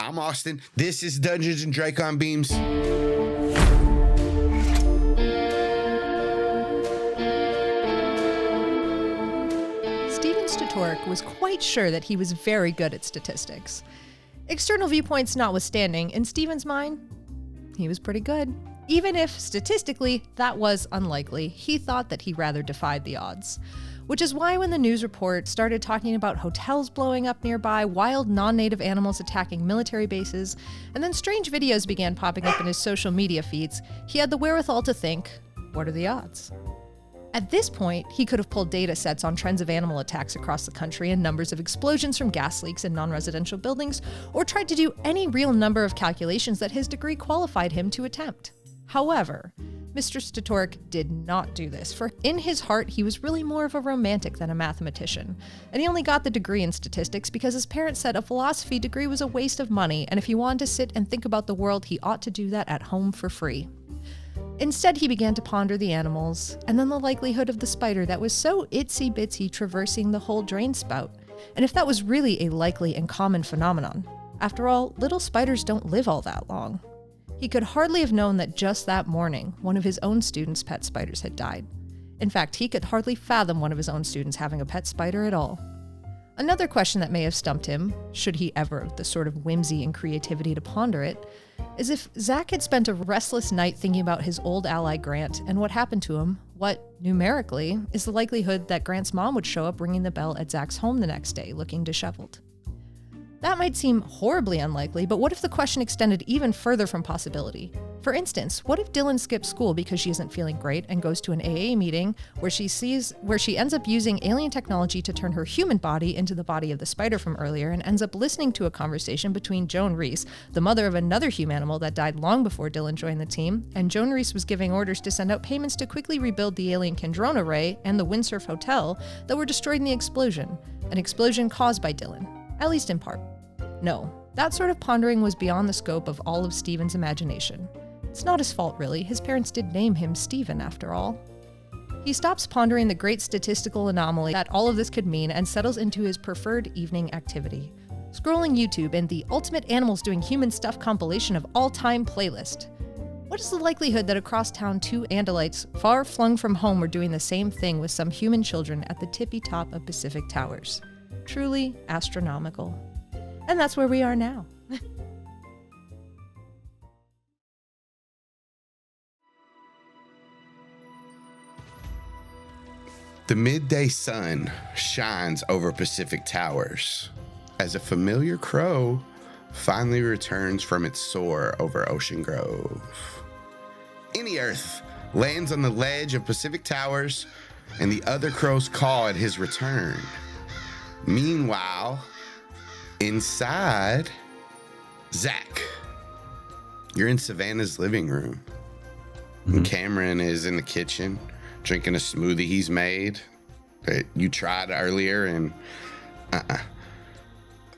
I'm Austin. This is Dungeons and Dracon Beams. Torque was quite sure that he was very good at statistics. External viewpoints notwithstanding, in Steven's mind, he was pretty good. Even if, statistically, that was unlikely, he thought that he rather defied the odds. Which is why when the news report started talking about hotels blowing up nearby, wild non-native animals attacking military bases, and then strange videos began popping up in his social media feeds, he had the wherewithal to think, what are the odds? At this point, he could have pulled data sets on trends of animal attacks across the country and numbers of explosions from gas leaks in non-residential buildings, or tried to do any real number of calculations that his degree qualified him to attempt. However, Mr. Statork did not do this, for in his heart, he was really more of a romantic than a mathematician. And he only got the degree in statistics because his parents said a philosophy degree was a waste of money, and if he wanted to sit and think about the world, he ought to do that at home for free. Instead, he began to ponder the animals, and then the likelihood of the spider that was so itsy-bitsy traversing the whole drain spout, and if that was really a likely and common phenomenon. After all, little spiders don't live all that long. He could hardly have known that just that morning, one of his own students' pet spiders had died. In fact, he could hardly fathom one of his own students having a pet spider at all. Another question that may have stumped him, should he ever have the sort of whimsy and creativity to ponder it, is if Zach had spent a restless night thinking about his old ally Grant and what happened to him, what, numerically, is the likelihood that Grant's mom would show up ringing the bell at Zach's home the next day looking disheveled? That might seem horribly unlikely, but what if the question extended even further from possibility? For instance, what if Dylan skips school because she isn't feeling great and goes to an AA meeting where she ends up using alien technology to turn her human body into the body of the spider from earlier and ends up listening to a conversation between Joan Reese, the mother of another humanimal that died long before Dylan joined the team, and Joan Reese was giving orders to send out payments to quickly rebuild the alien Kendron array and the Windsurf Hotel that were destroyed in the explosion, an explosion caused by Dylan, at least in part. No, that sort of pondering was beyond the scope of all of Steven's imagination. It's not his fault, really. His parents did name him Steven, after all. He stops pondering the great statistical anomaly that all of this could mean and settles into his preferred evening activity, scrolling YouTube in the Ultimate Animals Doing Human Stuff compilation of all-time playlist. What is the likelihood that across town 2 Andalites far flung from home were doing the same thing with some human children at the tippy top of Pacific Towers? Truly astronomical. And that's where we are now. The midday sun shines over Pacific Towers as a familiar crow finally returns from its soar over Ocean Grove. Any Earth lands on the ledge of Pacific Towers, and the other crows call at his return. Meanwhile, inside, Zach, you're in Savannah's living room. Mm-hmm. Kamren is in the kitchen drinking a smoothie he's made that you tried earlier, and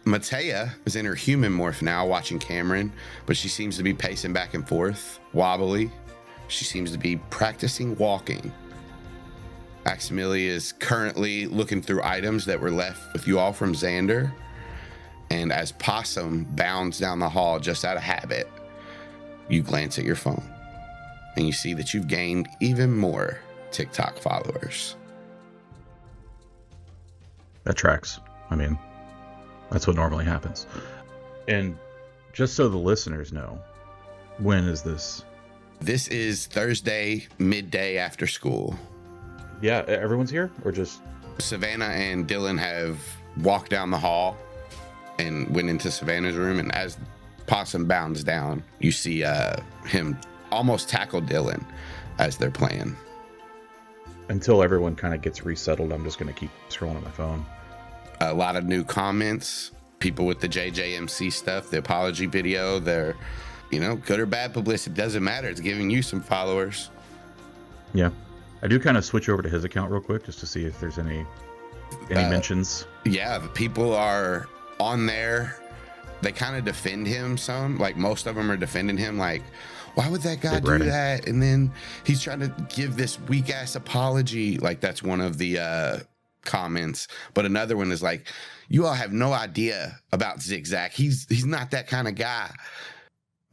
Matea is in her human morph now watching Kamren, but she seems to be pacing back and forth, wobbly. She seems to be practicing walking. Aximili is currently looking through items that were left with you all from Xander. And as Possum bounds down the hall just out of habit, you glance at your phone and you see that you've gained even more TikTok followers. That tracks. I mean, that's what normally happens. And just so the listeners know, when is this? This is Thursday, midday after school. Yeah, everyone's here, or just? Savannah and Dylan have walked down the hall and went into Savannah's room, and as Possum bounds down, you see him almost tackle Dylan as they're playing. Until everyone kind of gets resettled, I'm just going to keep scrolling on my phone. A lot of new comments, people with the JJMC stuff, the apology video, they're, good or bad publicity, doesn't matter. It's giving you some followers. Yeah. I do kind of switch over to his account real quick just to see if there's any mentions. Yeah, the people are on there. They kind of defend him some. Like, most of them are defending him. Like, why would that guy do that? And then he's trying to give this weak-ass apology. Like, that's one of the comments, but another one is like, you all have no idea about Zigzag. He's not that kind of guy.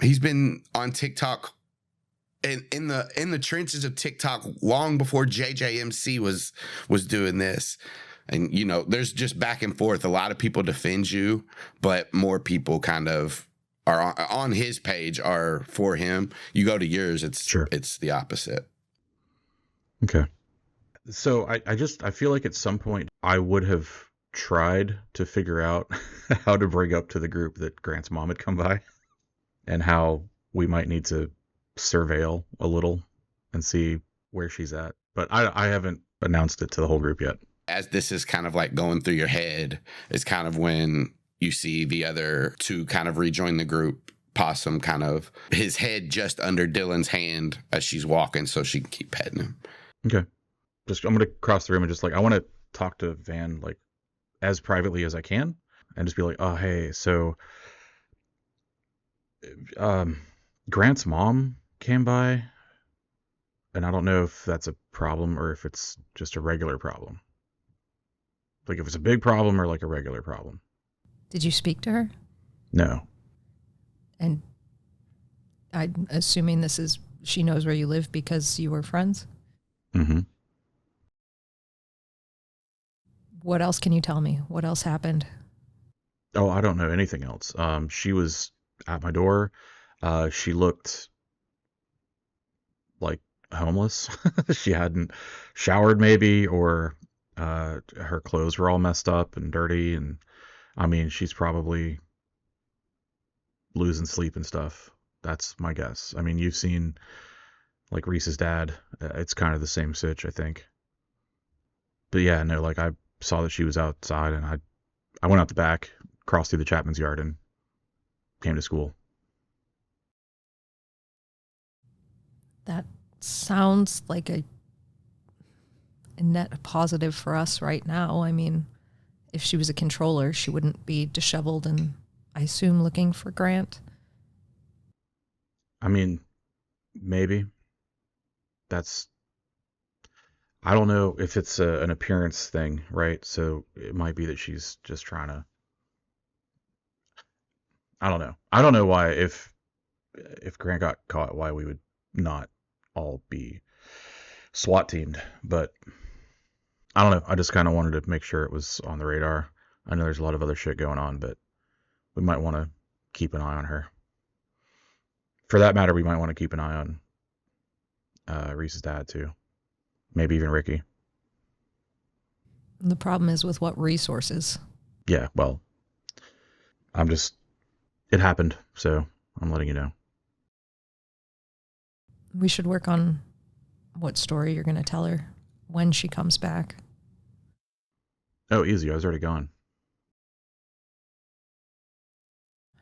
He's been on TikTok in the trenches of TikTok long before JJMC was doing this. And there's just back and forth. A lot of people defend you, but more people kind of are on his page are for him. You go to yours, it's the opposite. Okay. So I feel like at some point I would have tried to figure out how to bring up to the group that Grant's mom had come by and how we might need to surveil a little and see where she's at. But I haven't announced it to the whole group yet. As this is kind of like going through your head, is kind of when you see the other two kind of rejoin the group. Possum kind of his head just under Dylan's hand as she's walking so she can keep petting him. Okay. I'm going to cross the room and just I want to talk to Van as privately as I can and just be like, oh, hey, so Grant's mom came by and I don't know if that's a problem or if it's just a regular problem. If it's a big problem or a regular problem. Did you speak to her? No. And I'm assuming she knows where you live because you were friends? Mm-hmm. What else can you tell me? What else happened? Oh, I don't know anything else. She was at my door. She looked like homeless. She hadn't showered maybe, or her clothes were all messed up and dirty. And I mean, she's probably losing sleep and stuff. That's my guess. I mean, you've seen Reese's dad. It's kind of the same sitch, I think. But yeah, no, I saw that she was outside and I went out the back, crossed through the Chapman's yard and came to school. That sounds like a net positive for us right now. I mean, if she was a controller, she wouldn't be disheveled and, I assume, looking for Grant. I mean, maybe. I don't know if it's an appearance thing, right? So it might be that she's just trying to. I don't know. I don't know why if Grant got caught, why we would not all be SWAT teamed, but I don't know. I just kind of wanted to make sure it was on the radar. I know there's a lot of other shit going on, but we might want to keep an eye on her. For that matter, we might want to keep an eye on Reese's dad too. Maybe even Ricky. The problem is with what resources? Yeah, well, it happened, so I'm letting you know. We should work on what story you're going to tell her when she comes back. Oh, easy. I was already gone.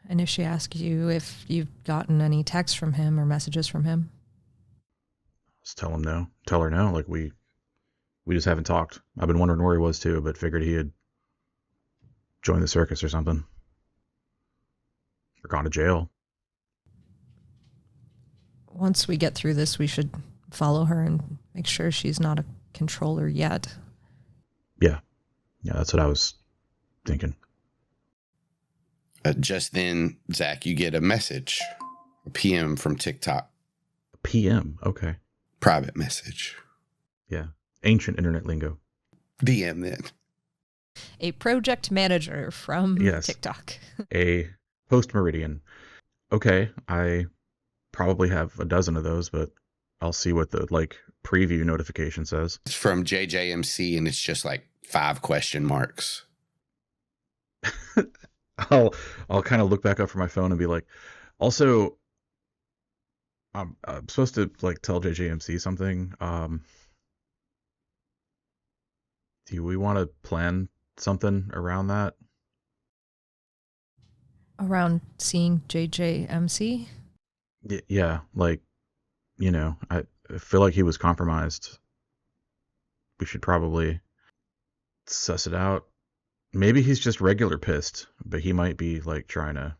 And if she asks you if you've gotten any texts from him or messages from him? Just tell him no. Tell her no. We just haven't talked. I've been wondering where he was too, but figured he had joined the circus or something. Or gone to jail. Once we get through this, we should follow her and make sure she's not a controller yet. Yeah. Yeah, that's what I was thinking. Just then, Zach, you get a message, a PM from TikTok. PM, okay. Private message. Yeah, ancient internet lingo. DM then. A project manager from TikTok. A post-meridian. Okay, I probably have a dozen of those, but I'll see what the preview notification says. It's from JJMC and it's just 5 question marks. I'll kind of look back up from my phone and be like, also, I'm supposed to tell JJMC something. Do we want to plan something around that? Around seeing JJMC? Yeah, I feel like he was compromised. We should probably suss it out. Maybe he's just regular pissed, but he might be trying to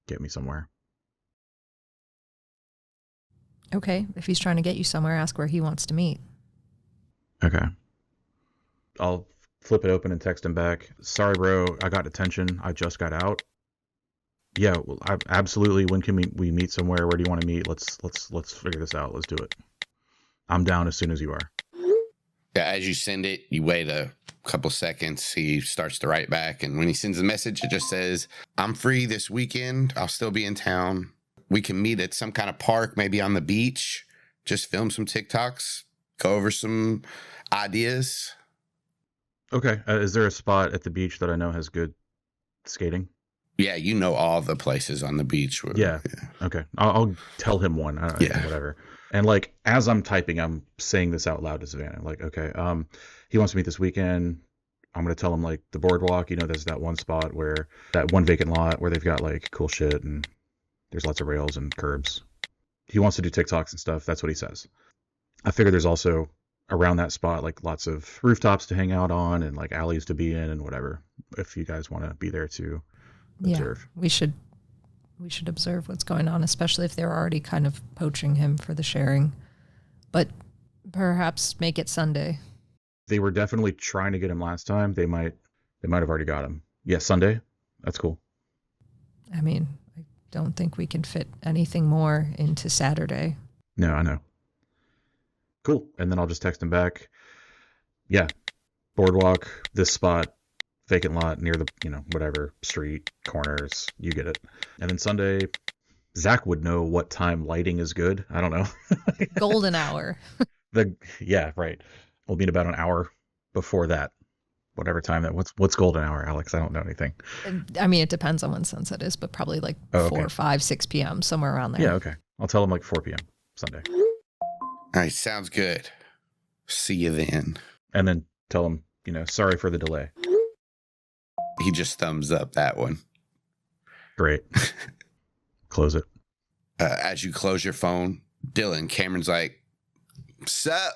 get me somewhere. Okay, if he's trying to get you somewhere, ask where he wants to meet. Okay. I'll flip it open and text him back. Sorry, bro. I got detention. I just got out. Yeah, well, absolutely. When can we meet somewhere? Where do you want to meet? Let's figure this out. Let's do it. I'm down as soon as you are. Yeah, as you send it, you wait a couple seconds. He starts to write back, and when he sends the message, it just says, "I'm free this weekend. I'll still be in town. We can meet at some kind of park, maybe on the beach. Just film some TikToks, go over some ideas." Okay. Is there a spot at the beach that I know has good skating? Yeah, you know all the places on the beach. Yeah. Okay. I'll tell him one. Yeah. Whatever. And like as I'm typing, I'm saying this out loud to Savannah. Like, okay, he wants to meet this weekend. I'm gonna tell him like the boardwalk. You know, there's that one spot where that one vacant lot where they've got like cool shit and there's lots of rails and curbs. He wants to do TikToks and stuff. That's what he says. I figure there's also around that spot like lots of rooftops to hang out on and like alleys to be in and whatever. If you guys want to be there to observe. Yeah, we should observe what's going on, especially if they're already kind of poaching him for the sharing. But perhaps make it Sunday. They were definitely trying to get him last time. They might have already got him. Yeah, Sunday. That's cool. I mean, I don't think we can fit anything more into Saturday. No, I know. Cool. And then I'll just text him back. Yeah. Boardwalk, this spot, vacant lot near the, whatever, street, corners, you get it. And then Sunday, Zach would know what time lighting is good. I don't know. Golden hour. Yeah, right. We'll meet about an hour before that. Whatever time that, what's golden hour, Alex? I don't know anything. I mean, it depends on when sunset is, but probably like 4, 5, 6 p.m., somewhere around there. Yeah, okay. I'll tell him like 4 p.m. Sunday. All right, sounds good. See you then. And then tell him, sorry for the delay. He just thumbs up that one. Great. Close it. As you close your phone, Dylan, Cameron's like, "Sup?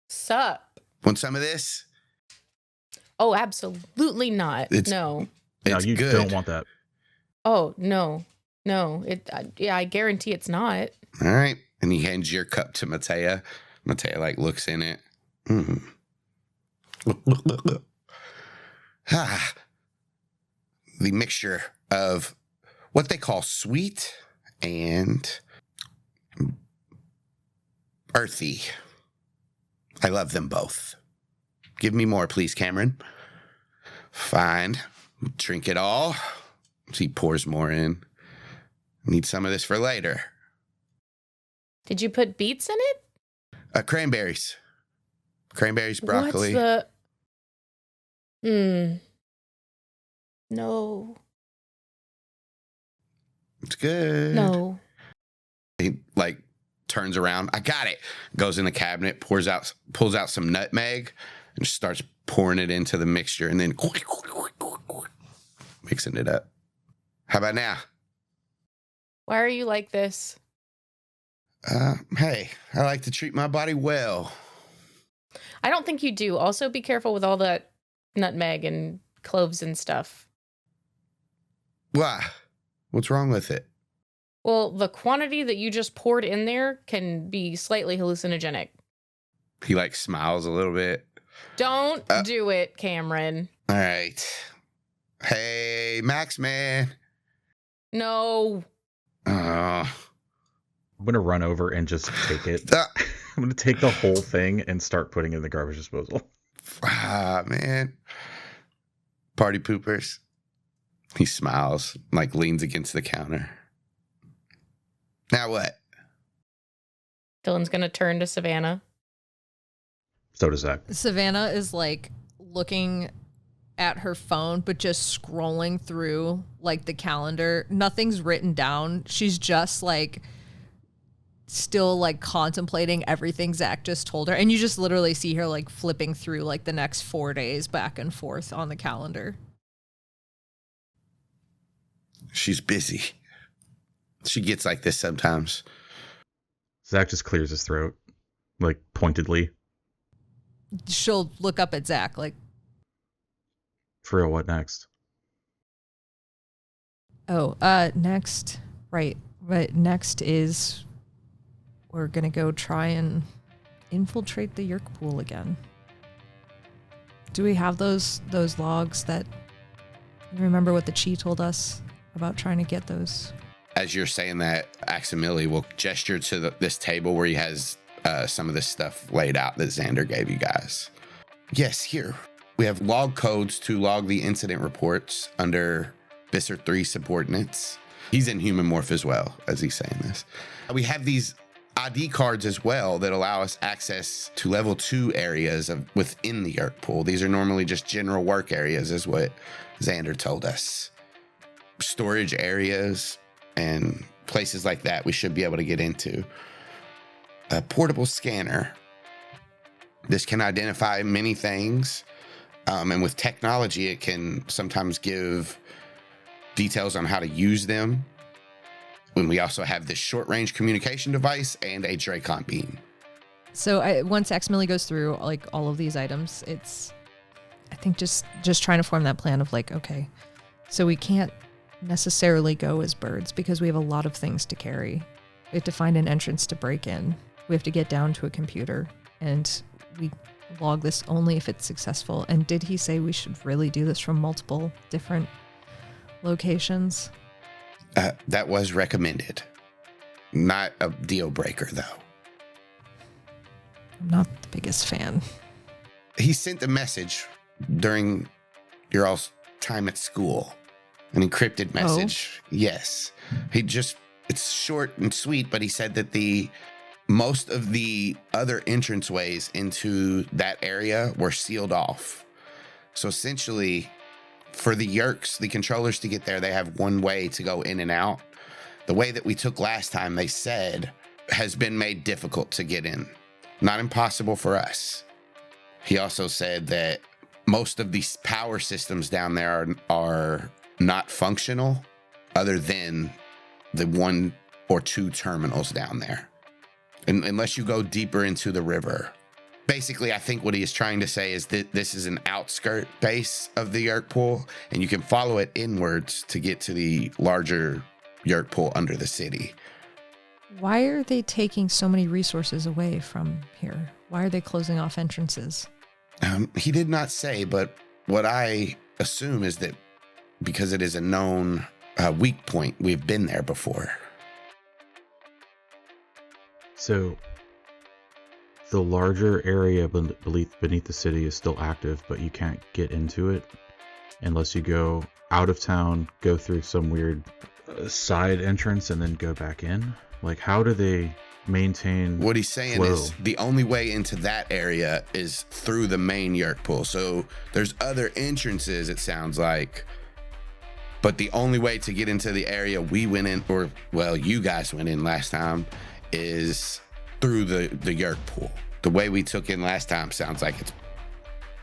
Sup? Want some of this?" Oh, absolutely not. No. No, It's you good. don't want that. Oh, no. I guarantee it's not. All right. And he hands your cup to Matea. Matea like looks in it. The mixture of what they call sweet and earthy. I love them both. Give me more, please, Kamren. Fine. Drink it all. So he pours more in. Need some of this for later. Did you put beets in it? Cranberries. Cranberries, broccoli. What's the... No. It's good. No. He like turns around. I got it. Goes in the cabinet, pulls out some nutmeg, and just starts pouring it into the mixture, and then mixing it up. How about now? Why are you like this? Hey, I like to treat my body well. I don't think you do. Also, be careful with all that nutmeg and cloves and stuff. Why? What's wrong with it? Well, the quantity that you just poured in there can be slightly hallucinogenic. He like smiles a little bit. Don't do it, Kamren. All right. Hey, Max man. No. Uh, I'm going to run over and just take it. I'm going to take the whole thing and start putting it in the garbage disposal. Man. Party poopers. He smiles, like leans against the counter. Now what? Dylan's going to turn to Savannah. So does Zach. Savannah is like looking at her phone, but just scrolling through like the calendar. Nothing's written down. She's just like still like contemplating everything Zach just told her. And you just literally see her like flipping through like the next 4 days back and forth on the calendar. She's busy. She gets like this sometimes. Zach just clears his throat, like pointedly. She'll look up at Zach like, For real, what next? Next. Right. Next is we're going to go try and infiltrate the Yeerk pool again. Do we have those logs that... Remember what the Chi told us about trying to get those? As you're saying that, Aximili will gesture to this table where he has some of this stuff laid out that Xander gave you guys. Yes, here. We have log codes to log the incident reports under Visser 3 subordinates. He's in human morph as well, as he's saying this. We have these ID cards as well that allow us access to level 2 areas within the Yeerk pool. These are normally just general work areas, is what Xander told us. Storage areas and places like that we should be able to get into. A portable scanner. This can identify many things. And with technology, it can sometimes give details on how to use them. When we also have this short-range communication device and a Dracon beam. So once Aximili goes through like all of these items, it's, I think just trying to form that plan of like, okay, so we can't necessarily go as birds because we have a lot of things to carry. We have to find an entrance to break in. We have to get down to a computer, and we log this only if it's successful. And did he say we should really do this from multiple different locations? That was recommended. Not a deal breaker, though. I'm not the biggest fan. He sent a message during your all's time at school. An encrypted message. Oh. Yes. It's short and sweet, but he said that most of the other entranceways into that area were sealed off. So essentially, for the Yeerks, the controllers to get there, they have one way to go in and out. The way that we took last time, they said, has been made difficult to get in. Not impossible for us. He also said that most of these power systems down there are not functional other than the 1 or 2 terminals down there. And unless you go deeper into the river. Basically, I think what he is trying to say is that this is an outskirt base of the Yeerk pool, and you can follow it inwards to get to the larger Yeerk pool under the city. Why are they taking so many resources away from here? Why are they closing off entrances? He did not say, but what I assume is that because it is a known weak point, we've been there before. So the larger area beneath the city is still active, but you can't get into it unless you go out of town, go through some weird side entrance, and then go back in. Like, how do they maintain what he's saying flow? Is the only way into that area is through the main Yeerk pool. So there's other entrances, it sounds like, but the only way to get into the area we went in, or well, you guys went in last time, is through the Yeerk pool. The way we took in last time sounds like it's,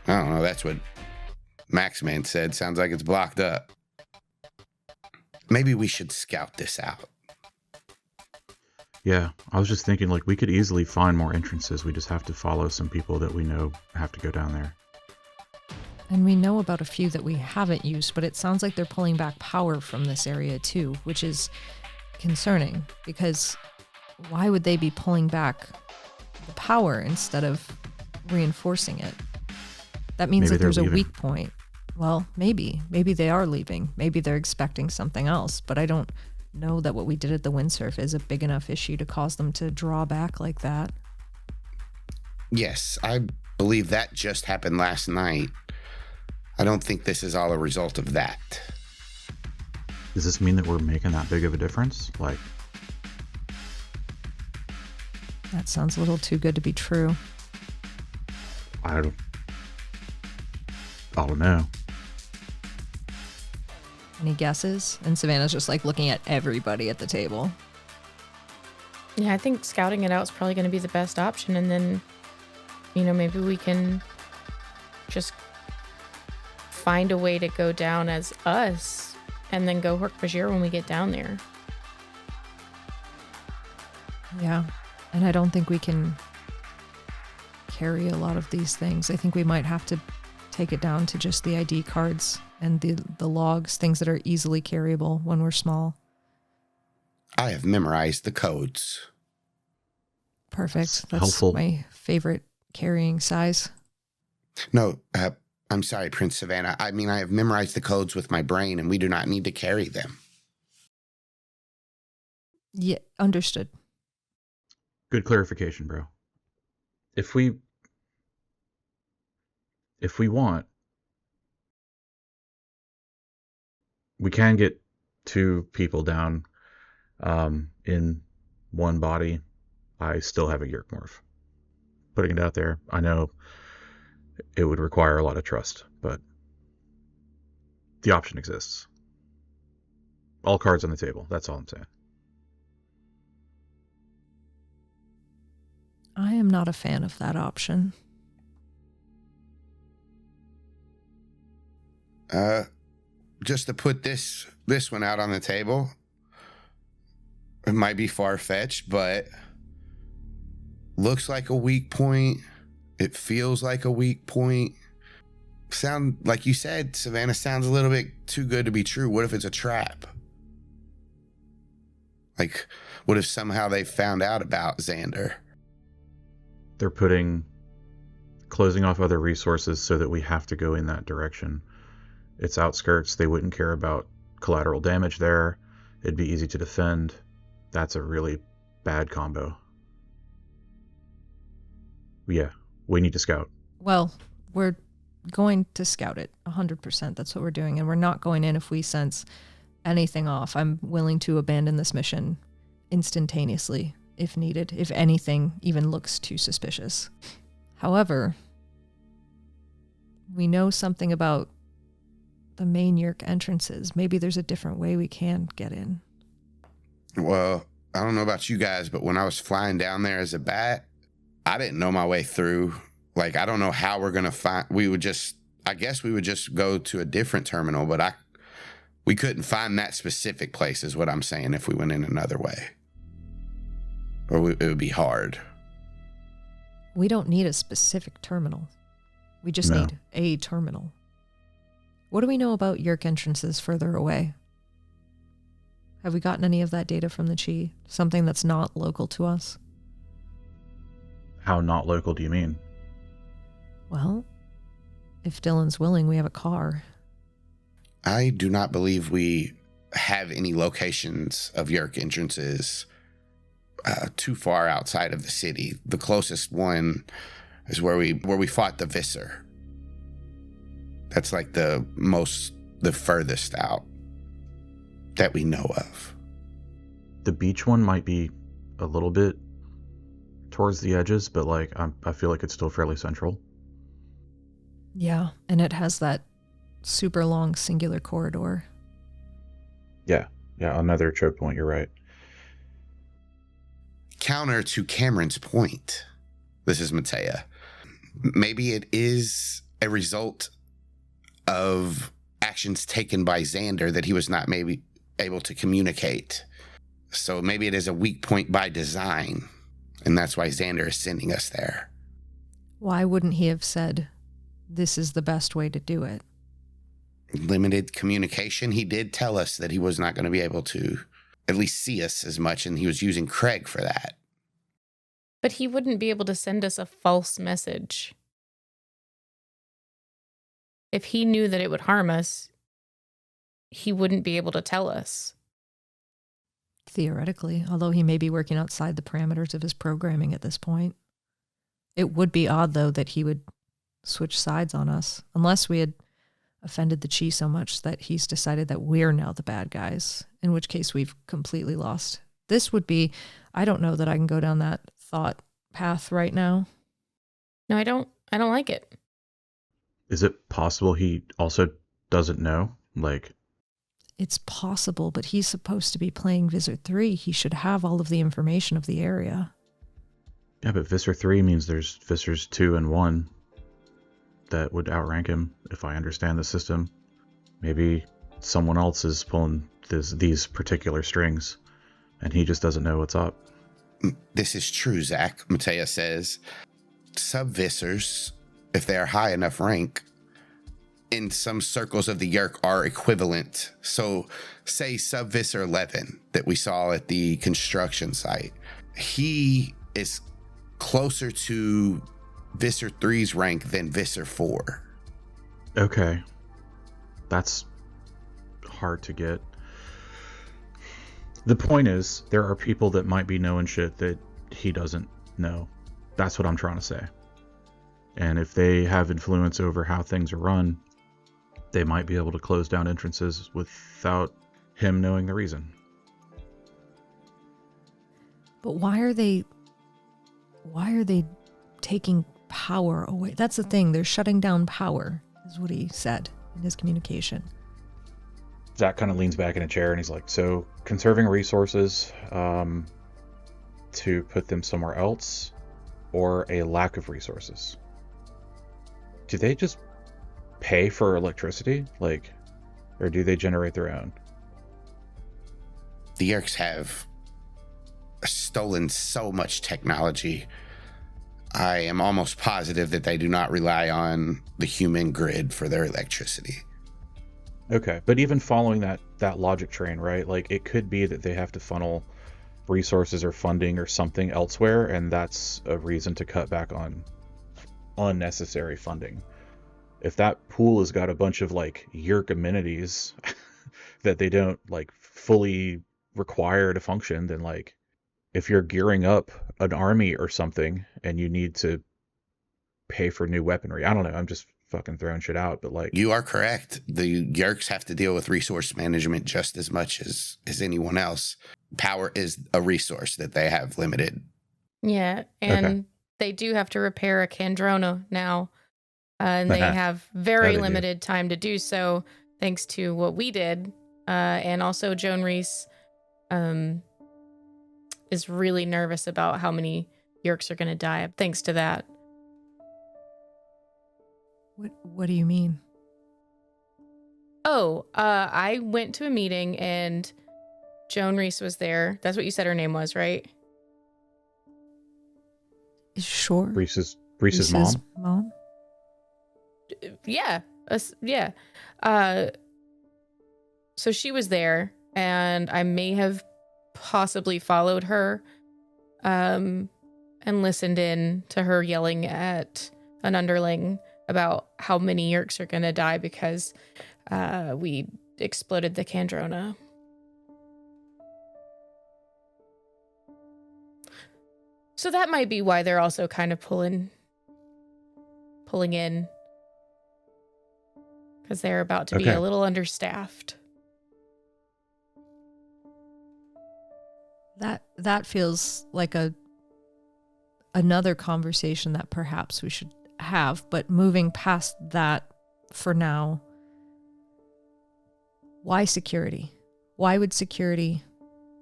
I don't know, that's what Maxman said, sounds like it's blocked up. Maybe we should scout this out. Yeah, I was just thinking, like, we could easily find more entrances. We just have to follow some people that we know have to go down there. And we know about a few that we haven't used, but it sounds like they're pulling back power from this area too, which is concerning, because why would they be pulling back the power instead of reinforcing it? That means that there's a weak point. Well, maybe they are leaving. Maybe they're expecting something else, but I don't know that what we did at the windsurf is a big enough issue to cause them to draw back like that. Yes, I believe that just happened last night. I don't think this is all a result of that. Does this mean that we're making that big of a difference? Like, that sounds a little too good to be true. I don't know. Any guesses? And Savannah's just like looking at everybody at the table. Yeah, I think scouting it out is probably going to be the best option. And then, maybe we can just find a way to go down as us and then go Hrishikesh when we get down there. Yeah. And I don't think we can carry a lot of these things. I think we might have to take it down to just the ID cards and the logs, things that are easily carryable when we're small. I have memorized the codes. Perfect. That's helpful. My favorite carrying size. No, I'm sorry, Prince Savannah. I mean, I have memorized the codes with my brain, and we do not need to carry them. Yeah, understood. Good clarification, bro. If we want, we can get 2 people down in one body. I still have a Yeerk morph. Putting it out there, I know it would require a lot of trust, but the option exists. All cards on the table. That's all I'm saying. I am not a fan of that option. Just to put this one out on the table, it might be far-fetched, but looks like a weak point. It feels like a weak point. Sound like you said, Savannah, sounds a little bit too good to be true. What if it's a trap? Like, what if somehow they found out about Xander? They're closing off other resources so that we have to go in that direction. It's outskirts. They wouldn't care about collateral damage there. It'd be easy to defend. That's a really bad combo. Yeah, we need to scout. Well, we're going to scout it 100%. That's what we're doing. And we're not going in if we sense anything off. I'm willing to abandon this mission instantaneously if needed, if anything even looks too suspicious. However, we know something about the main Yeerk entrances. Maybe there's a different way we can get in. Well, I don't know about you guys, but when I was flying down there as a bat, I didn't know my way through. Like, I don't know how we're going to find... I guess we would just go to a different terminal, but we couldn't find that specific place is what I'm saying if we went in another way. Or it would be hard. We don't need a specific terminal. We just need a terminal. What do we know about Yeerk entrances further away? Have we gotten any of that data from the Chi? Something that's not local to us? How not local do you mean? Well, if Dylan's willing, we have a car. I do not believe we have any locations of Yeerk entrances too far outside of the city. The closest one is where we fought the Visser. That's like the furthest out that we know of. The beach one might be a little bit towards the edges, but like I feel like it's still fairly central. Yeah, and it has that super long singular corridor. Yeah, another choke point, you're right. Counter to Kamren's point, this is Matea. Maybe it is a result of actions taken by Xander that he was not maybe able to communicate. So maybe it is a weak point by design, and that's why Xander is sending us there. Why wouldn't he have said, this is the best way to do it? Limited communication. He did tell us that he was not going to be able to at least see us as much, and he was using Craig for that. But he wouldn't be able to send us a false message. If he knew that it would harm us, he wouldn't be able to tell us. Theoretically, although he may be working outside the parameters of his programming at this point. It would be odd, though, that he would switch sides on us, unless we had offended the Chi so much that he's decided that we're now the bad guys, in which case we've completely lost. This would be, I don't know that I can go down that thought path right now. No, I don't like it. Is it possible he also doesn't know? Like, it's possible, but he's supposed to be playing Visser 3. He should have all of the information of the area. Yeah, but Visser 3 means there's Vissers 2 and 1 that would outrank him, if I understand the system. Maybe someone else is pulling these particular strings, and he just doesn't know what's up. This is true, Zach, Matea says. Sub-Vissers, if they are high enough rank, in some circles of the Yeerk are equivalent. So say Sub-Visser 11 that we saw at the construction site. He is closer to Visser 3's rank than Visser 4. Okay. That's hard to get. The point is, there are people that might be knowing shit that he doesn't know. That's what I'm trying to say. And if they have influence over how things are run, they might be able to close down entrances without him knowing the reason. But why are they taking power away? That's the thing. They're shutting down power, is what he said in his communication. Zach kind of leans back in a chair and he's like, so conserving resources to put them somewhere else, or a lack of resources? Do they just pay for electricity? Or do they generate their own? The Yeerks have stolen so much technology. I am almost positive that they do not rely on the human grid for their electricity. Okay, but even following that logic train, right? It could be that they have to funnel resources or funding or something elsewhere, and that's a reason to cut back on unnecessary funding. If that pool has got a bunch of Yeerk amenities that they don't fully require to function, then if you're gearing up an army or something and you need to pay for new weaponry, I don't know, I'm just fucking throwing shit out, but you are correct. The Yeerks have to deal with resource management just as much as anyone else. Power is a resource that they have limited. Yeah, and Okay. they do have to repair a Kandrona now, and they have very That they do. limited time to do so, thanks to what we did, and also Joan Reese is really nervous about how many Yeerks are going to die thanks to that. What do you mean? Oh, I went to a meeting and Joan Reese was there. That's what you said her name was, right? Sure. Reese's mom. Mom? Yeah. Yeah. So she was there, and I may have possibly followed her and listened in to her yelling at an underling about how many Yeerks are going to die because we exploded the Kandrona. So that might be why they're also kind of pulling in, because they're about to be Okay. a little understaffed. That feels like another conversation that perhaps we should have, but moving past that for now, why security? Why would security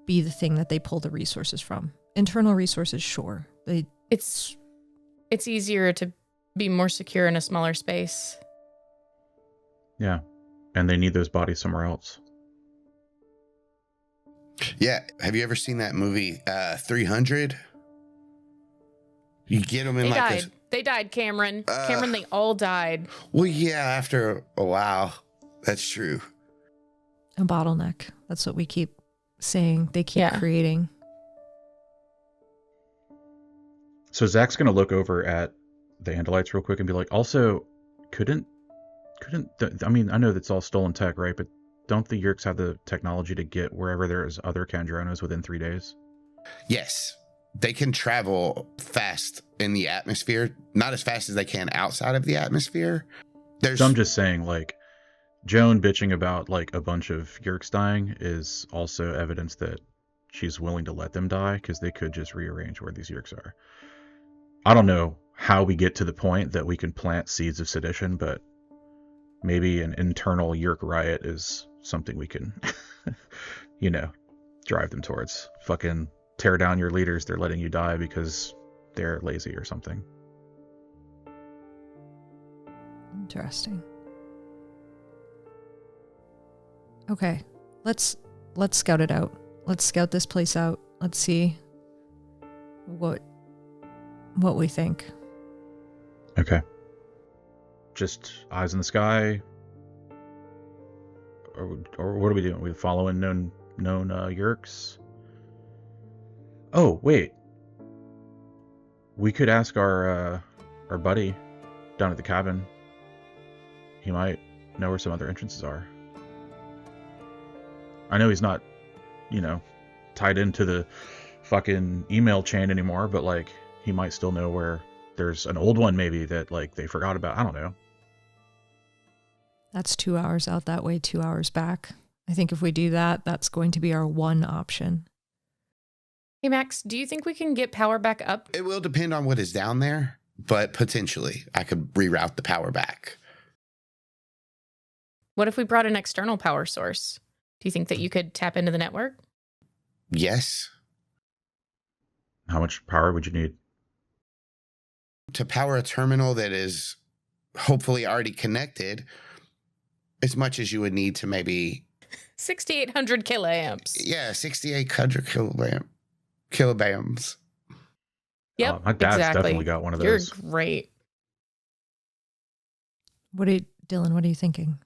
be the thing that they pull the resources from? Internal resources, sure. It's easier to be more secure in a smaller space. Yeah. And they need those bodies somewhere else. Yeah. Have you ever seen that movie 300? You get them in They like died. They died, Kamren. Kamren, they all died. Well, yeah, after a while. That's true. A bottleneck. That's what we keep saying. They keep Yeah. creating. So Zach's gonna look over at the Andalites real quick and be like, also, I mean, I know that's all stolen tech, right? But don't the Yeerks have the technology to get wherever there's other Kandronas within 3 days? Yes. They can travel fast in the atmosphere, not as fast as they can outside of the atmosphere. So I'm just saying, Joan bitching about a bunch of Yeerks dying is also evidence that she's willing to let them die, because they could just rearrange where these Yeerks are. I don't know how we get to the point that we can plant seeds of sedition, but maybe an internal Yeerk riot is something we can, drive them towards. Fucking tear down your leaders. They're letting you die because they're lazy or something. Interesting. Okay, let's scout it out. Let's scout this place out. Let's see what we think. Okay. Just eyes in the sky, or what are we doing? We following known Yeerks? Oh wait, we could ask our buddy down at the cabin he might know where some other entrances are. I know he's not, tied into the fucking email chain anymore, but like he might still know where there's an old one maybe that like they forgot about. I don't know. That's 2 hours out that way, 2 hours back. I think if we do that, that's going to be our one option. Hey, Max, do you think we can get power back up? It will depend on what is down there, but potentially I could reroute the power back. What if we brought an external power source? Do you think that you could tap into the network? Yes. How much power would you need? To power a terminal that is hopefully already connected, as much as you would need to maybe 6,800 kiloamps. Yeah, 6,800 kilobams. Yep, my dad's exactly. definitely got one of those. You're great. Dylan, what are you thinking?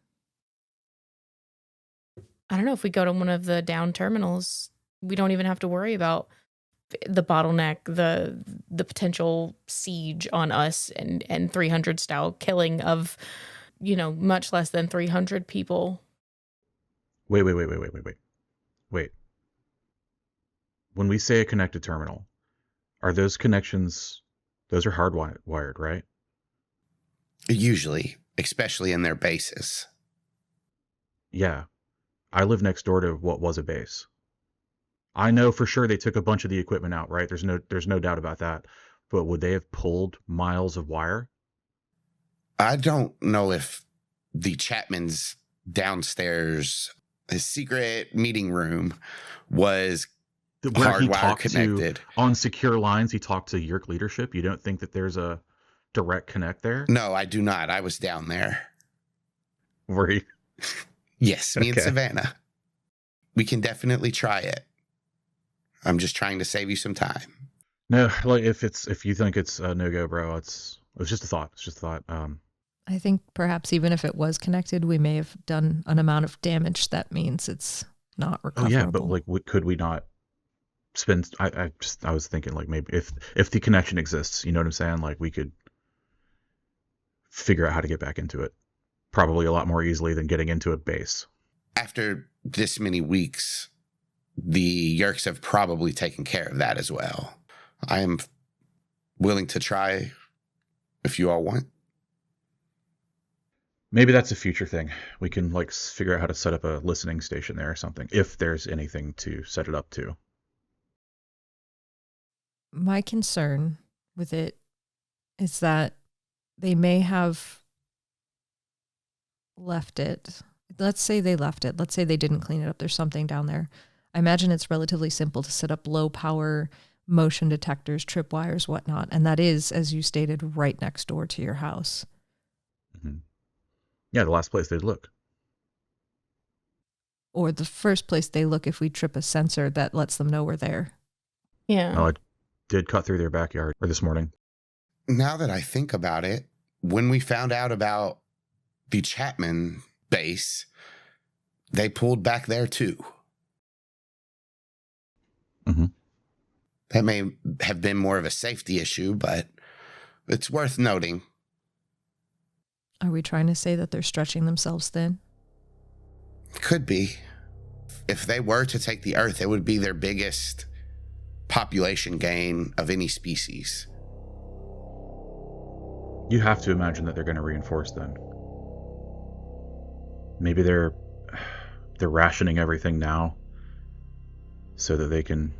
I don't know, if we go to one of the down terminals, we don't even have to worry about the bottleneck, the potential siege on us and 300 style killing of, much less than 300 people. Wait. When we say a connected terminal, are those connections, those are hardwired, right? Usually, especially in their bases. Yeah. I live next door to what was a base. I know for sure they took a bunch of the equipment out, right? There's no doubt about that. But would they have pulled miles of wire? I don't know if the Chapman's downstairs, his secret meeting room, was where he hardwire talked connected. On secure lines, he talked to Yeerk leadership. You don't think that there's a direct connect there? No, I do not. I was down there. Were you? Yes, me and Okay. Savannah. We can definitely try it. I'm just trying to save you some time. No, like if you think it's a no-go, bro, it's just a thought. It's just a thought. I think perhaps even if it was connected, we may have done an amount of damage that means it's not Oh recoverable. yeah, but like, could we not spend? I was thinking like maybe if the connection exists, you know what I'm saying? Like we could figure out how to get back into it, probably a lot more easily than getting into a base. After this many weeks, the Yeerks have probably taken care of that as well. I am willing to try if you all want. Maybe that's a future thing. We can like figure out how to set up a listening station there or something, if there's anything to set it up to. My concern with it is that they may have left it. Let's say they left it. Let's say they didn't clean it up. There's something down there. I imagine it's relatively simple to set up low power motion detectors, tripwires, whatnot. And that is, as you stated, right next door to your house. Mm-hmm. Yeah, the last place they'd look. Or the first place they look if we trip a sensor that lets them know we're there. Yeah. Oh, I did cut through their backyard this morning. Now that I think about it, when we found out about the Chapman base, they pulled back there too. Mm-hmm. That may have been more of a safety issue, but it's worth noting. Are we trying to say that they're stretching themselves thin? Could be. If they were to take the Earth, it would be their biggest population gain of any species. You have to imagine that they're going to reinforce then. Maybe they're rationing everything now so that they can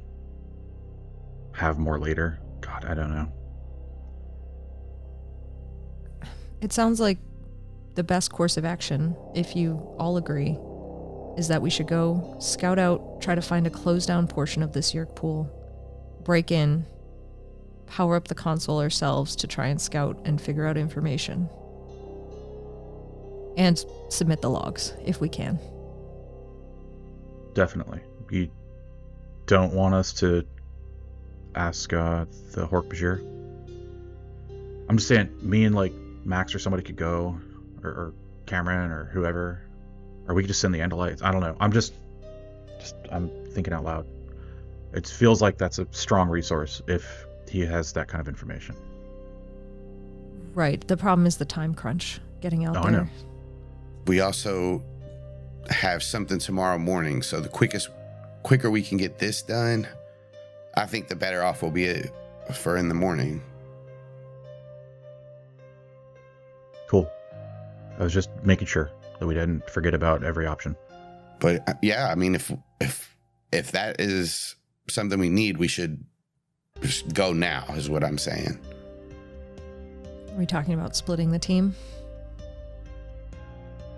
have more later. God, I don't know. It sounds like the best course of action, if you all agree, is that we should go scout out, try to find a closed down portion of this Yeerk pool, break in, power up the console ourselves to try and scout and figure out information. And submit the logs, if we can. Definitely. You don't want us to ask the Hork-Bajir? I'm just saying, me and like Max or somebody could go, or Kamren or whoever, or we could just send the Andalites. I don't know. I'm thinking out loud. It feels like that's a strong resource if he has that kind of information. Right. The problem is the time crunch getting out there. I know. We also have something tomorrow morning, so the quicker we can get this done, I think the better off we'll be for in the morning. Cool. I was just making sure that we didn't forget about every option. But yeah, I mean, if that is something we need, we should just go now, is what I'm saying. Are we talking about splitting the team?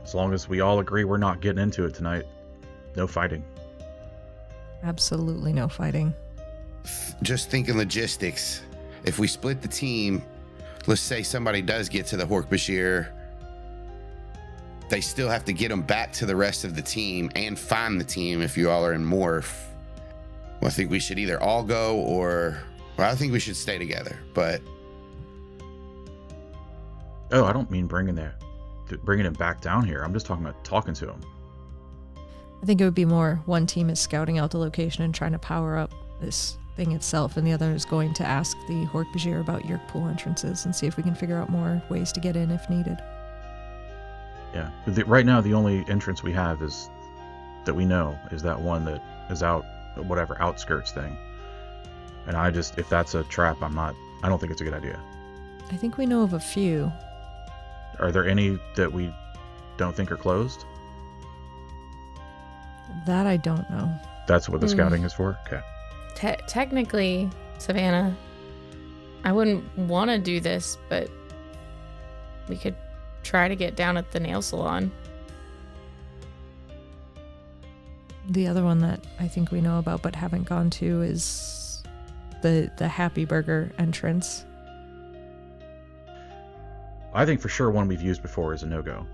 As long as we all agree we're not getting into it tonight, no fighting. Absolutely no fighting. Just thinking logistics. If we split the team, let's say somebody does get to the Hrishikesh, they still have to get them back to the rest of the team and find the team if you all are in Morph. Well, I think we should either all go or... Well, I think we should stay together, but... Oh, I don't mean bringing him back down here. I'm just talking about talking to him. I think it would be more one team is scouting out the location and trying to power up this thing itself, and the other is going to ask the Hrishikesh about Yeerk pool entrances and see if we can figure out more ways to get in if needed. Yeah. Right now, the only entrance we have is that we know is that one that is out, whatever, outskirts thing. And if that's a trap, I don't think it's a good idea. I think we know of a few. Are there any that we don't think are closed? That I don't know. That's what the scouting is for? Okay. Technically, Savannah, I wouldn't want to do this, but we could try to get down at the nail salon. The other one that I think we know about but haven't gone to is the Happy Burger entrance. I think for sure one we've used before is a no-go.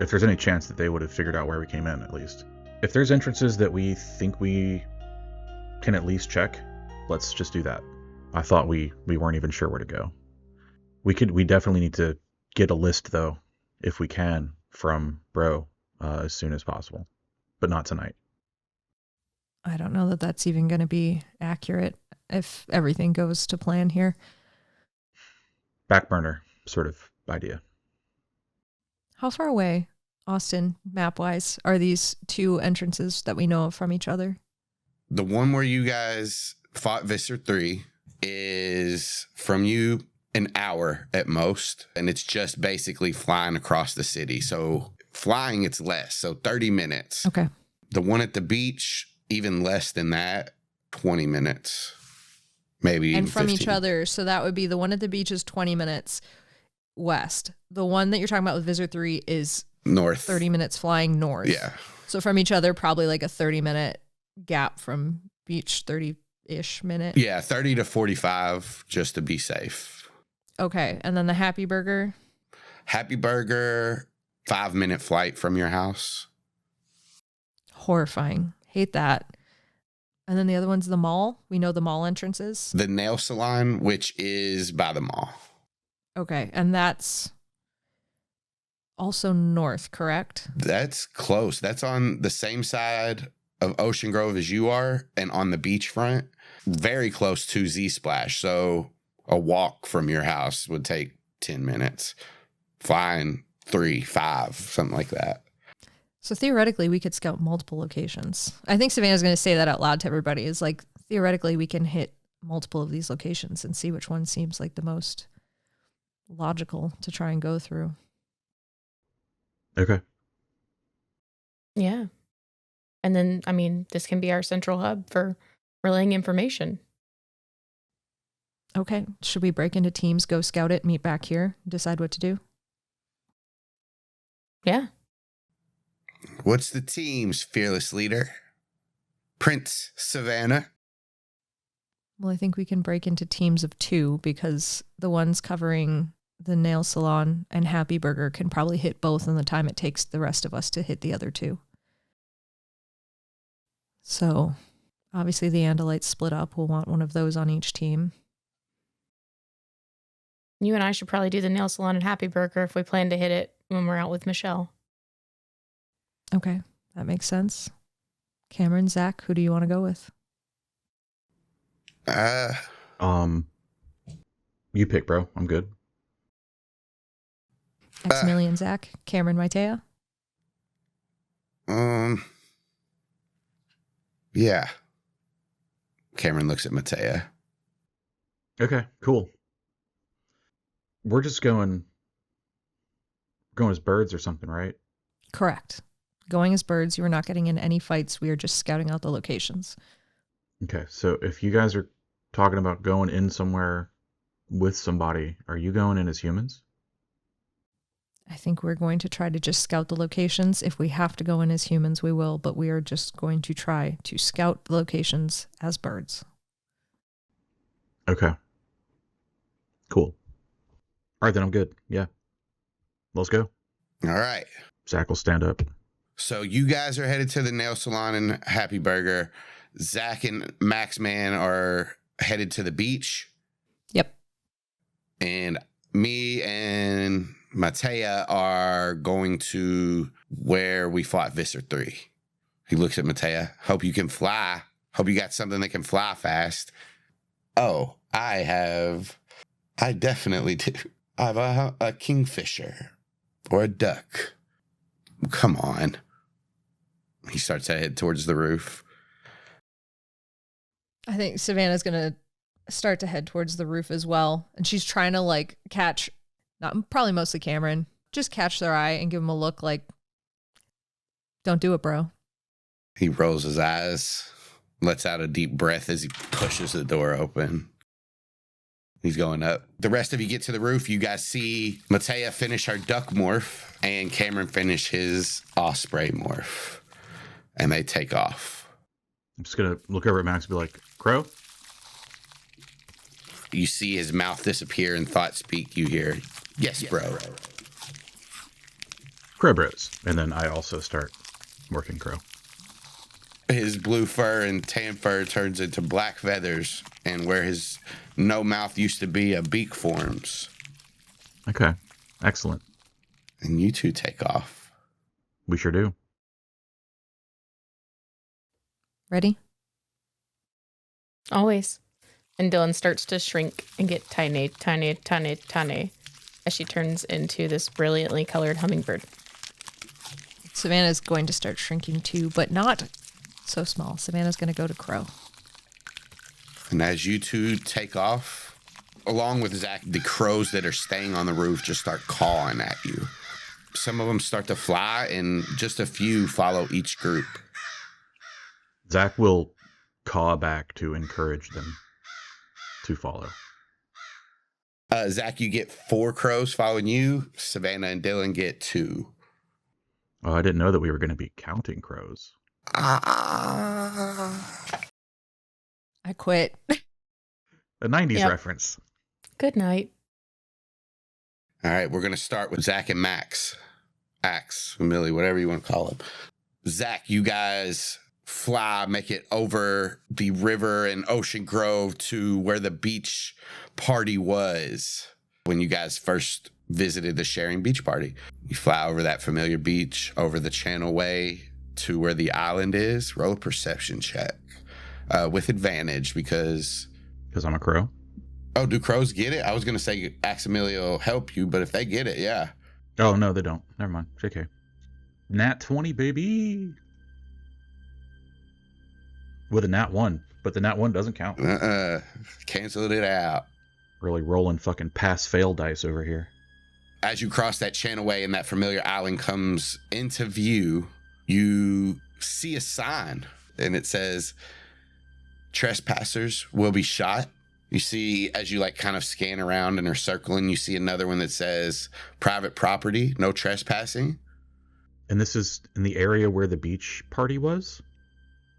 If there's any chance that they would have figured out where we came in, at least. If there's entrances that we think we can at least check, let's just do that. I thought we weren't even sure where to go. We definitely need to get a list, though, if we can, from Bro as soon as possible. But not tonight. I don't know that that's even going to be accurate if everything goes to plan here. Back burner sort of idea. How far away, Austin, map-wise, are these two entrances that we know of from each other? The one where you guys fought Visser 3 is from you an hour at most, and it's just basically flying across the city. So flying, it's less, so 30 minutes. Okay. The one at the beach, even less than that, 20 minutes. Maybe. And from 15. each other, so that would be the one at the beach is 20 minutes west. The one that you're talking about with Visser 3 is north. 30 minutes flying north. Yeah. So from each other, probably like a 30-minute gap from beach, 30-ish minute. Yeah, 30 to 45 just to be safe. Okay. And then the Happy Burger? Happy Burger, 5-minute flight from your house. Horrifying. Hate that. And then the other one's the mall. We know the mall entrances. The nail salon, which is by the mall. Okay. And that's also north, correct? That's close. That's on the same side of Ocean Grove as you are and on the beachfront. Very close to Z-Splash. So a walk from your house would take 10 minutes. Flying 3, 5, something like that. So theoretically, we could scout multiple locations. I think Savannah's going to say that out loud to everybody. Is like, theoretically, we can hit multiple of these locations and see which one seems like the most logical to try and go through. Okay. Yeah. And then, I mean, this can be our central hub for relaying information. Okay. Should we break into teams, go scout it, meet back here, decide what to do? Yeah. What's the team's fearless leader? Prince Savannah. Well, I think we can break into teams of 2 because the ones covering the nail salon and Happy Burger can probably hit both in the time it takes the rest of us to hit the other 2. So obviously the Andalites split up. We'll want one of those on each team. You and I should probably do the nail salon and Happy Burger if we plan to hit it when we're out with Michelle. Okay, that makes sense. Kamren, Zach, who do you want to go with? You pick, bro. I'm good. Aximili and Zach, Kamren, Maitea. Yeah. Kamren looks at Maitea. Okay, cool. We're just going as birds or something, right? Correct. Going as birds, you are not getting in any fights. We are just scouting out the locations. Okay, so if you guys are talking about going in somewhere with somebody, are you going in as humans? I think we're going to try to just scout the locations. If we have to go in as humans, we will, but we are just going to try to scout the locations as birds. Okay. Cool. All right, then I'm good. Yeah. Let's go. All right. Zach will stand up. So you guys are headed to the nail salon in Happy Burger. Zach and Max Man are headed to the beach. Yep. And me and Maitea are going to where we fought Visser 3. He looks at Maitea. Hope you can fly. Hope you got something that can fly fast. Oh, I definitely do. I have a kingfisher or a duck. Come on. He starts to head towards the roof. I think Savannah's going to start to head towards the roof as well. And she's trying to like catch, probably mostly Kamren, just catch their eye and give them a look like, don't do it, bro. He rolls his eyes, lets out a deep breath as he pushes the door open. He's going up. The rest of you get to the roof. You guys see Maitea finish her duck morph and Kamren finish his osprey morph. And they take off. I'm just going to look over at Max and be like, Crow? You see his mouth disappear and thought speak. You hear, yes, bro. Crow bros. And then I also start working Crow. His blue fur and tan fur turns into black feathers. And where his no mouth used to be, a beak forms. Okay. Excellent. And you two take off. We sure do. Ready? Always. And Dylan starts to shrink and get tiny, tiny, tiny, tiny as she turns into this brilliantly colored hummingbird. Savannah's going to start shrinking too, but not so small. Savannah's going to go to Crow. And as you two take off, along with Zach, the crows that are staying on the roof just start cawing at you. Some of them start to fly, and just a few follow each group. Zach will caw back to encourage them to follow. Zach, you get 4 crows following you. Savannah and Dylan get 2. Oh, I didn't know that we were going to be counting crows. I quit. A 90s Yep. reference. Good night. All right, we're going to start with Zach and Max. Aximili, whatever you want to call him. Zach, you guys fly, make it over the river and Ocean Grove to where the beach party was when you guys first visited the Sharing Beach Party. You fly over that familiar beach, over the Channelway to where the island is. Roll a perception check with advantage because I'm a crow. Oh, do crows get it? I was going to say Aximili will help you, but if they get it, yeah. Oh, no, they don't. Never mind. JK. Nat 20, baby. With a nat 1. But the nat 1 doesn't count. Canceled it out. Really rolling fucking pass-fail dice over here. As you cross that channelway and that familiar island comes into view, you see a sign, and it says, trespassers will be shot. You see, as you like kind of scan around and are circling, you see another one that says private property, no trespassing. And this is in the area where the beach party was?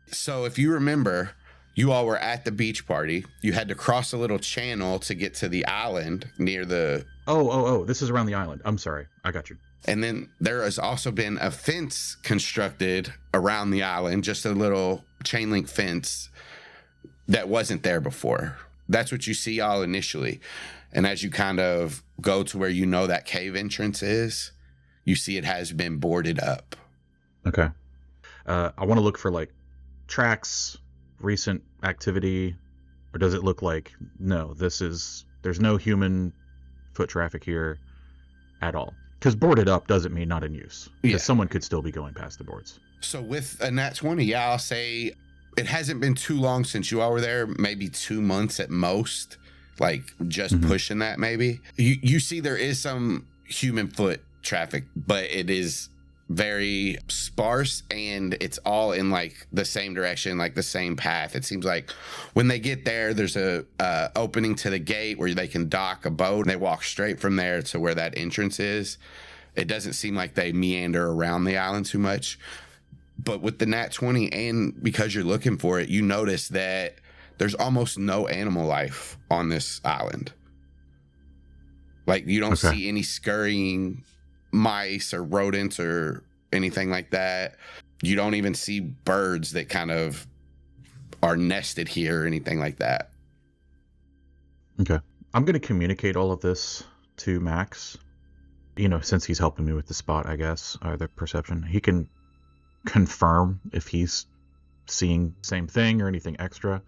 So if you remember, you all were at the beach party. You had to cross a little channel to get to the island near the... Oh, this is around the island. I'm sorry. I got you. And then there has also been a fence constructed around the island, just a little chain link fence that wasn't there before. That's what you see all initially. And as you kind of go to where you know that cave entrance is, you see it has been boarded up. Okay. I want to look for like tracks, recent activity, or does it look like, no, there's no human foot traffic here at all? Because boarded up doesn't mean not in use. Because Yeah. someone could still be going past the boards. So with a nat 20, yeah, I'll say it hasn't been too long since you all were there, maybe 2 months at most, like just pushing that maybe. You see there is some human foot traffic, but it is very sparse and it's all in like the same direction, like the same path. It seems like when they get there, there's a opening to the gate where they can dock a boat and they walk straight from there to where that entrance is. It doesn't seem like they meander around the island too much. But with the nat 20, and because you're looking for it, you notice that there's almost no animal life on this island. Like, you don't see any scurrying mice or rodents or anything like that. You don't even see birds that kind of are nested here or anything like that. Okay. I'm going to communicate all of this to Max. You know, since he's helping me with the spot, I guess, or the perception. He can confirm if he's seeing the same thing or anything extra.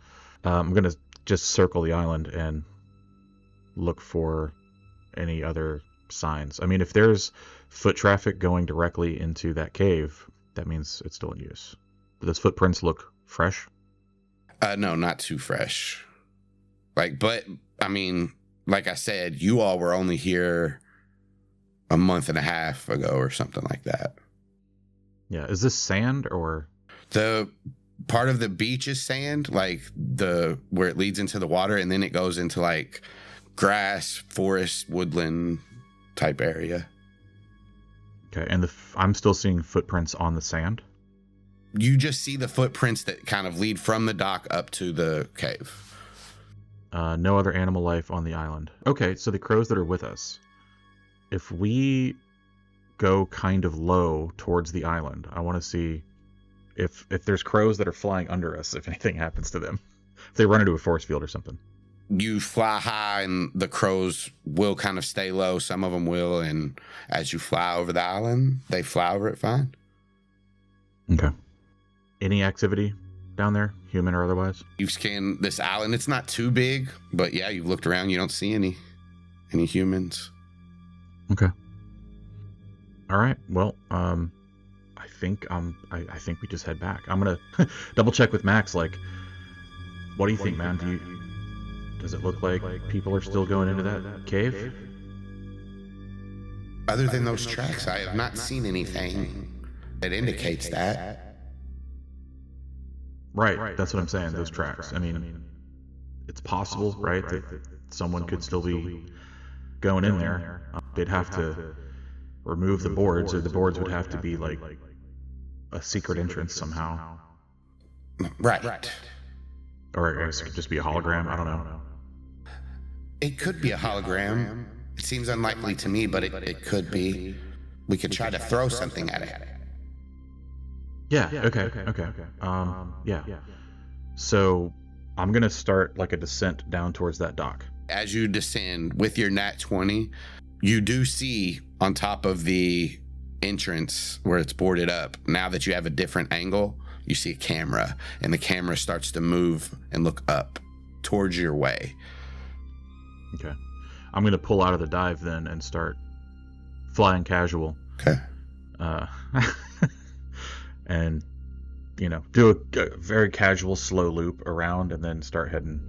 I'm going to just circle the island and look for any other signs. I mean, if there's foot traffic going directly into that cave, that means it's still in use. Do those footprints look fresh? No, not too fresh. But I mean, like I said, you all were only here a month and a half ago or something like that. Yeah. Is this sand or? The part of the beach is sand, like where it leads into the water, and then it goes into like grass, forest, woodland type area. Okay. And I'm still seeing footprints on the sand. You just see the footprints that kind of lead from the dock up to the cave. No other animal life on the island. Okay. So the crows that are with us, if we go kind of low towards the island, I want to see if there's crows that are flying under us, if anything happens to them, if they run into a force field or something. You fly high and the crows will kind of stay low. Some of them will. And as you fly over the island, they fly over it fine. Okay. Any activity down there, human or otherwise? You've scanned this island. It's not too big, but yeah, you've looked around. You don't see any humans. Okay. All right. Well, I think we just head back. I'm gonna double check with Max. Like, what do you think, man? Does it look like people are still going into that cave? Other than those tracks, I have not seen anything that indicates that. Right. That's what I'm saying. Those tracks. I mean, it's possible, right, that someone could still be going in there. They'd have to remove the boards, or the boards would have to be like a secret entrance somehow. Right. Or I guess it could just be a hologram. I don't know. It could be a hologram. It seems unlikely to me, but it could be. We could try to throw something at it. Yeah. Okay. Yeah. So I'm gonna start like a descent down towards that dock. As you descend with your nat 20, you do see on top of the entrance where it's boarded up, now that you have a different angle, you see a camera, and the camera starts to move and look up towards your way. Okay. I'm going to pull out of the dive then and start flying casual. Okay. And, do a very casual slow loop around and then start heading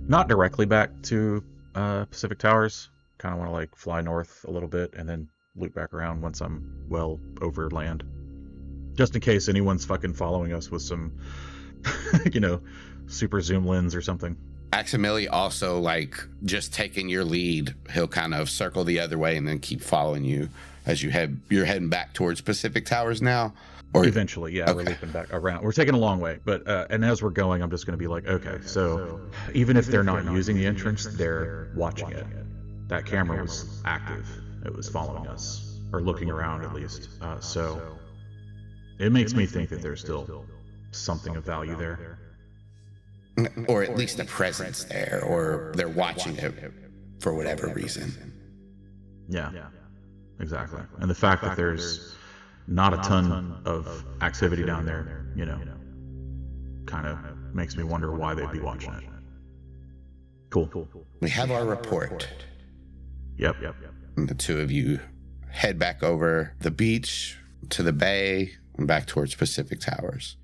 not directly back to Pacific Towers. Kind of want to like fly north a little bit and then loop back around once I'm well over land. Just in case anyone's fucking following us with some, super zoom lens or something. Aximili also, just taking your lead, he'll kind of circle the other way and then keep following you as you're heading back towards Pacific Towers now? Or eventually, yeah, okay. We're looping back around. We're taking a long way, but and as we're going, I'm just going to be like, okay, so even if they're not using the entrance, they're watching it. That camera was active. It was following us, or looking around at least. So it makes me think that there's still something of value there. Or at least a presence there, or they're watching it for whatever reason. Yeah, exactly. And the fact that there's not a ton of activity down there, kind of makes me wonder why they'd be watching it. Cool. We have our report. Yep. And the two of you head back over the beach to the bay and back towards Pacific Towers.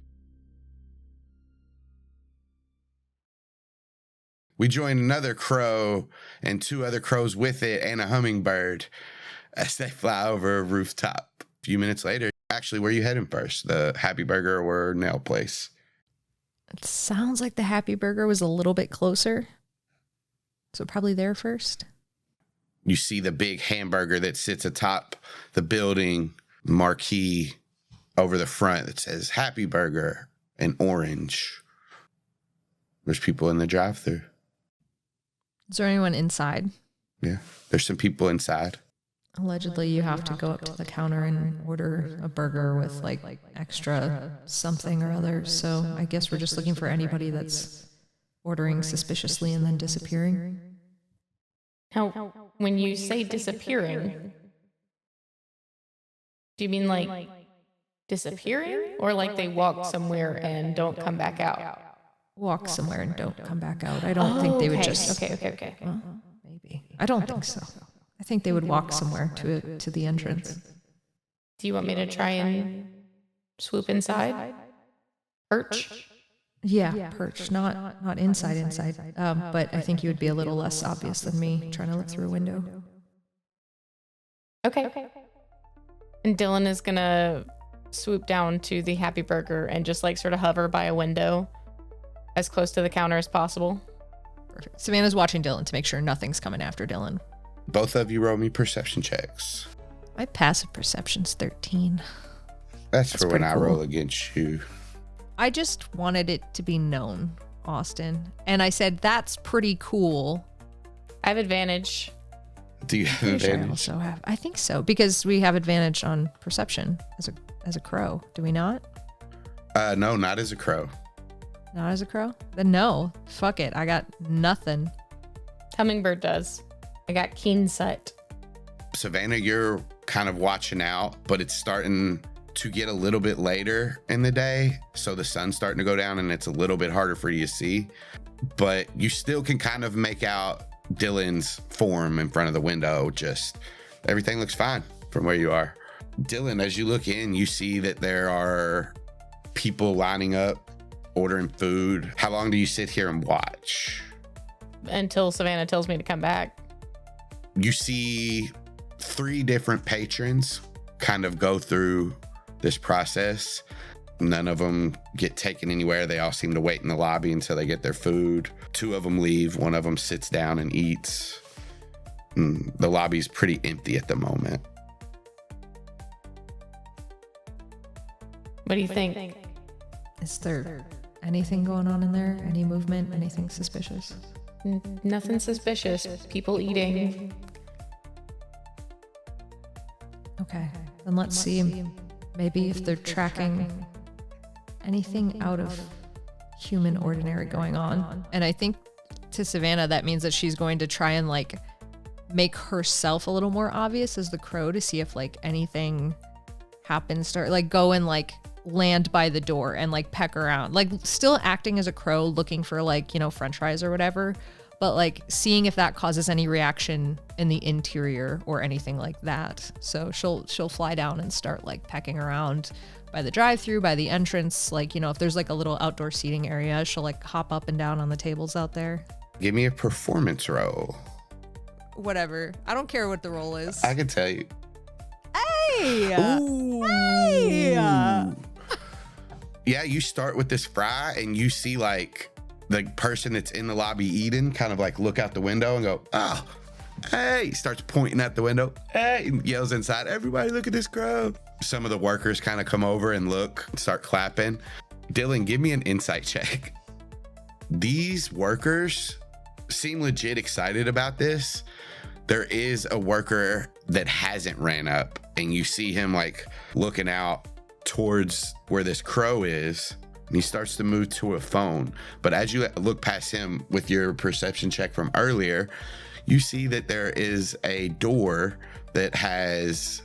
We join another crow and 2 other crows with it and a hummingbird as they fly over a rooftop. A few minutes later, actually, where are you heading first? The Happy Burger or Nail Place? It sounds like the Happy Burger was a little bit closer. So probably there first. You see the big hamburger that sits atop the building, marquee over the front that says Happy Burger in orange. There's people in the drive-thru. Is there anyone inside? Yeah, there's some people inside. Allegedly, you have to go up to the counter and order a burger with like extra something or other. So I guess we're just looking for anybody that's ordering suspiciously and then disappearing. Now, when you say disappearing, do you mean like disappearing, or like they walk somewhere and don't come back out? Walk somewhere and don't come back out. I don't think they would just... Okay. Well, maybe. I don't think so. I think they would walk somewhere to the entrance. Do you want me to try and swoop inside? Perch? Yeah, perch. Not inside. But I think you would be a little less obvious than me trying to look through a window. Okay. And Dylan is going to swoop down to the Happy Burger and just like sort of hover by a window as close to the counter as possible. Perfect. Savannah's watching Dylan to make sure nothing's coming after Dylan. Both of you roll me perception checks. My passive perception's 13. That's for when pretty I cool. roll against you. I just wanted it to be known, Austin. And I said, that's pretty cool. I have advantage. Do you have Sure I advantage? also have. I think so, because we have advantage on perception as a crow. Do we not? No, not as a crow. Not as a crow? Then no. Fuck it. I got nothing. Hummingbird does. I got keen sight. Savannah, you're kind of watching out, but it's starting to get a little bit later in the day. So the sun's starting to go down and it's a little bit harder for you to see. But you still can kind of make out Dylan's form in front of the window. Just everything looks fine from where you are. Dylan, as you look in, you see that there are people lining up, ordering food. How long do you sit here and watch? Until Savannah tells me to come back. You see 3 different patrons kind of go through this process. None of them get taken anywhere. They all seem to wait in the lobby until they get their food. 2 of them leave. 1 of them sits down and eats. The lobby's pretty empty at the moment. What do you think? Is there anything going on in there? Any movement? Anything suspicious? Nothing suspicious. People eating. Okay, then let's see maybe if they're tracking anything out of human ordinary going on. And I think to Savannah, that means that she's going to try and like make herself a little more obvious as the crow to see if like anything happens to like go and like land by the door and like peck around, like still acting as a crow looking for like, you know, french fries or whatever, but like seeing if that causes any reaction in the interior or anything like that. So she'll fly down and start like pecking around by the drive-through, by the entrance, like, you know, if there's like a little outdoor seating area, she'll like hop up and down on the tables out there. Give me a performance roll. Whatever. I don't care what the roll is. I can tell you. Hey! Ooh. Hey! Yeah, you start with this fry and you see like the person that's in the lobby eating kind of like look out the window and go, oh, hey, starts pointing at the window, hey, and yells inside, everybody look at this crow. Some of the workers kind of come over and look, start clapping. Dylan, give me an insight check. These workers seem legit excited about this. There is a worker that hasn't ran up and you see him like looking out towards where this crow is. And he starts to move to a phone. But as you look past him with your perception check from earlier, you see that there is a door that has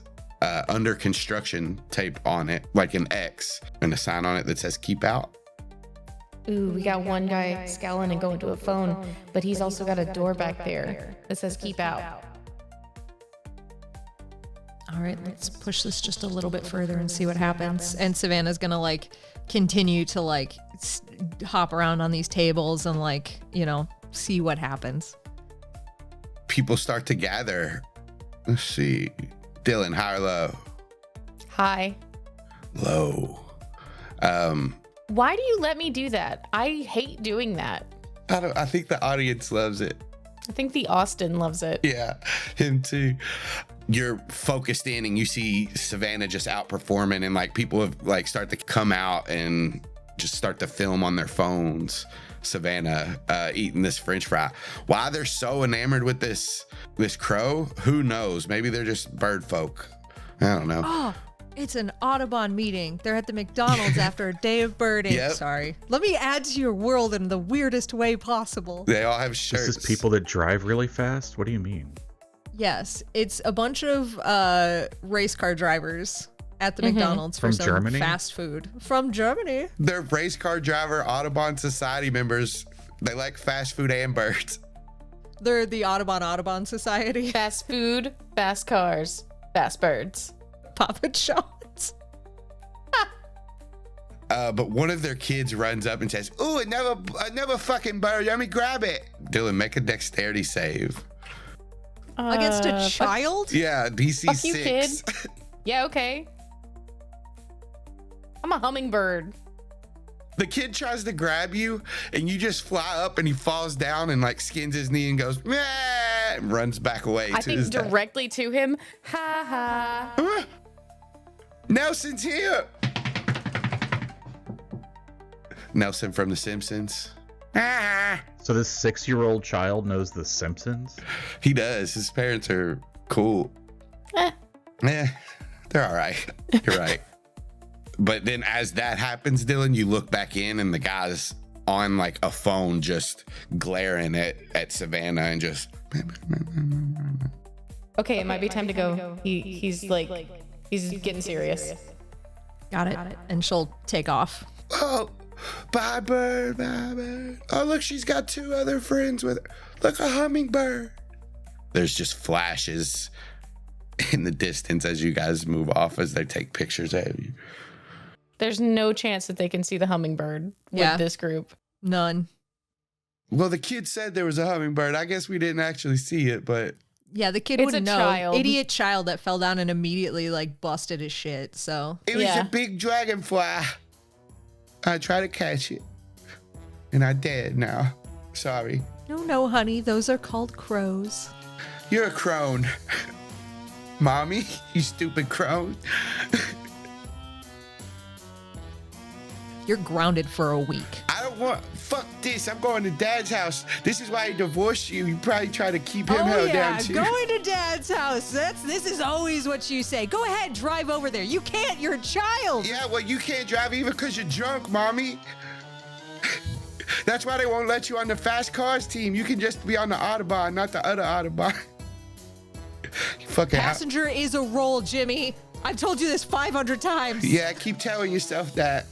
under construction tape on it, like an X, and a sign on it that says keep out. Ooh, we got one guy scowling and going to a phone, but he's also got a door back there that says keep out. All right, let's push this just a little bit further and see what happens. And Savannah's gonna like continue to like hop around on these tables and like, you know, see what happens. People start to gather. Let's see. Dylan, high or low? Hi. Low. Why do you let me do that? I hate doing that. I think the audience loves it. I think the Austin loves it. Yeah, him too. You're focused in and you see Savannah just outperforming, and like people have like start to come out and just start to film on their phones Savannah eating this French fry. Why they're so enamored with this crow, who knows? Maybe they're just bird folk. I don't know. Oh, it's an Audubon meeting. They're at the McDonald's after a day of birding. Yep. Sorry. Let me add to your world in the weirdest way possible. They all have shirts. This is people that drive really fast? What do you mean? Yes, it's a bunch of race car drivers at the McDonald's for From some Germany? fast food. From Germany. They're race car driver Audubon Society members. They like fast food and birds. They're the Audubon Society. Fast food, fast cars, fast birds. Papa John's. But one of their kids runs up and says, "Ooh, another fucking bird. Let me grab it." Dylan, make a dexterity save. Against a Fuck child? Yeah, DC Fuck you, 6. kid. Yeah, okay. I'm a hummingbird. The kid tries to grab you, and you just fly up, and he falls down and like skins his knee and goes, "Meh," and runs back away. I to think his death. directly to him. Ha ha. Huh? Nelson's here. Nelson from The Simpsons. Ah. So this 6-year-old child knows The Simpsons? He does. His parents are cool. Eh. They're all right. You're right. But then as that happens, Dylan, you look back in and the guy's on like a phone just glaring at Savannah and just... Okay, it might be time to go. He's getting serious. Got it. And she'll take off. Oh, bye bird, bye bird. Oh, look, she's got 2 other friends with her. Look, a hummingbird. There's just flashes in the distance as you guys move off as they take pictures of you. There's no chance that they can see the hummingbird with this group. None. Well, the kid said there was a hummingbird. I guess we didn't actually see it, but... Yeah, the kid It's wouldn't a know. child. Idiot child that fell down and immediately like busted his shit. So It was Yeah. a big dragonfly. I tried to catch it. And I did now. Sorry. no, honey, those are called crows. You're a crone. Mommy, you stupid crone. You're grounded for a week. I don't want... Fuck this. I'm going to Dad's house. This is why he divorced you. You probably try to keep him held down too. going to Dad's house. This is always what you say. Go ahead, drive over there. You can't. You're a child. Yeah, well, you can't drive even because you're drunk, Mommy. That's why they won't let you on the fast cars team. You can just be on the Audubon, not the other Audubon. You fucking Passenger is a role, Jimmy. I've told you this 500 times. Yeah, keep telling yourself that.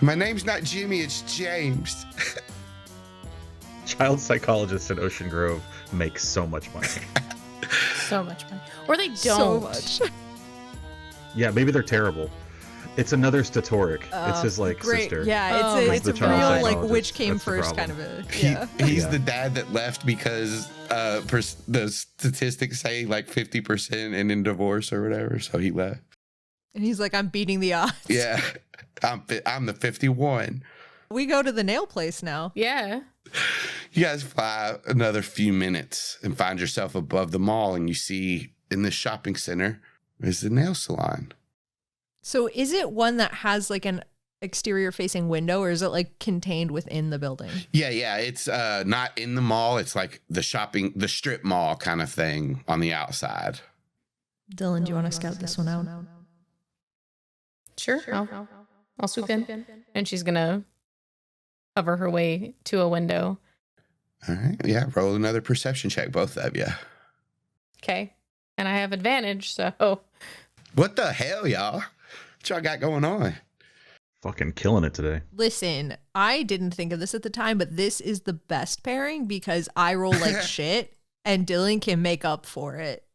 My name's not Jimmy, it's James. Child psychologists in Ocean Grove make so much money. So much money. Or they don't. So much. Yeah, maybe they're terrible. It's another Statoric. It's his like Great. sister. Yeah, Oh, it's the a child real like psychologist. which came That's the first kind problem. of a yeah. He's Yeah. the dad that left because the statistics say like 50% and in divorce or whatever, so he left. And he's like, I'm beating the odds. Yeah, I'm the 51. We go to the nail place now. Yeah. You guys fly another few minutes and find yourself above the mall, and you see in the shopping center is the nail salon. So is it one that has like an exterior facing window, or is it like contained within the building? Yeah, it's not in the mall. It's like the strip mall kind of thing on the outside. Dylan, do you want to scout this one out? Sure. I'll swoop in. And she's going to hover her way to a window. All right, yeah, roll another perception check, both of you. Okay. And I have advantage, so. What the hell, y'all? What y'all got going on? Fucking killing it today. Listen, I didn't think of this at the time, but this is the best pairing because I roll like shit and Dylan can make up for it.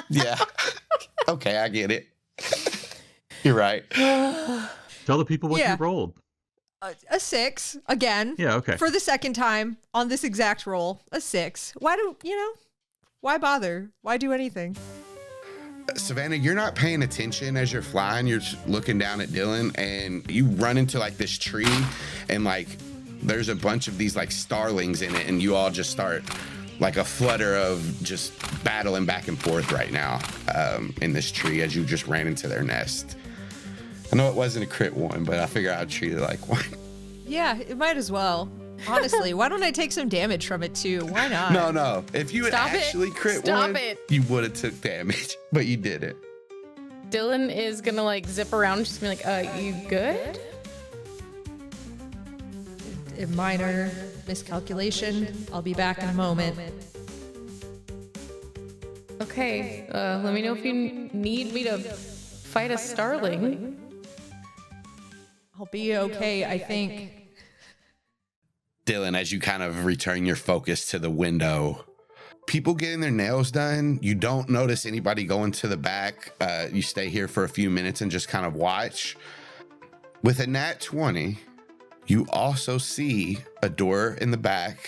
Yeah. Okay, I get it. You're right. Tell the people what Yeah. you rolled. A 6 again. Yeah, okay. For the second time on this exact roll, a 6. Why bother? Why do anything? Savannah, you're not paying attention as you're flying. You're just looking down at Dylan, and you run into like this tree, and like there's a bunch of these like starlings in it, and you all just start like a flutter of just battling back and forth right now in this tree as you just ran into their nest. I know it wasn't a crit one, but I figure I'd treat it like one. Yeah, it might as well. Honestly, why don't I take some damage from it too? Why not? No. If you had actually crit one, you would have took damage, but you didn't. Dylan is gonna like zip around, just be like, you good? A minor miscalculation. I'll be back in a moment. Okay, let me know if you need me to fight a starling. I'll be okay, I think. Dylan, as you kind of return your focus to the window, people getting their nails done, you don't notice anybody going to the back. You stay here for a few minutes and just kind of watch. With a nat 20, you also see a door in the back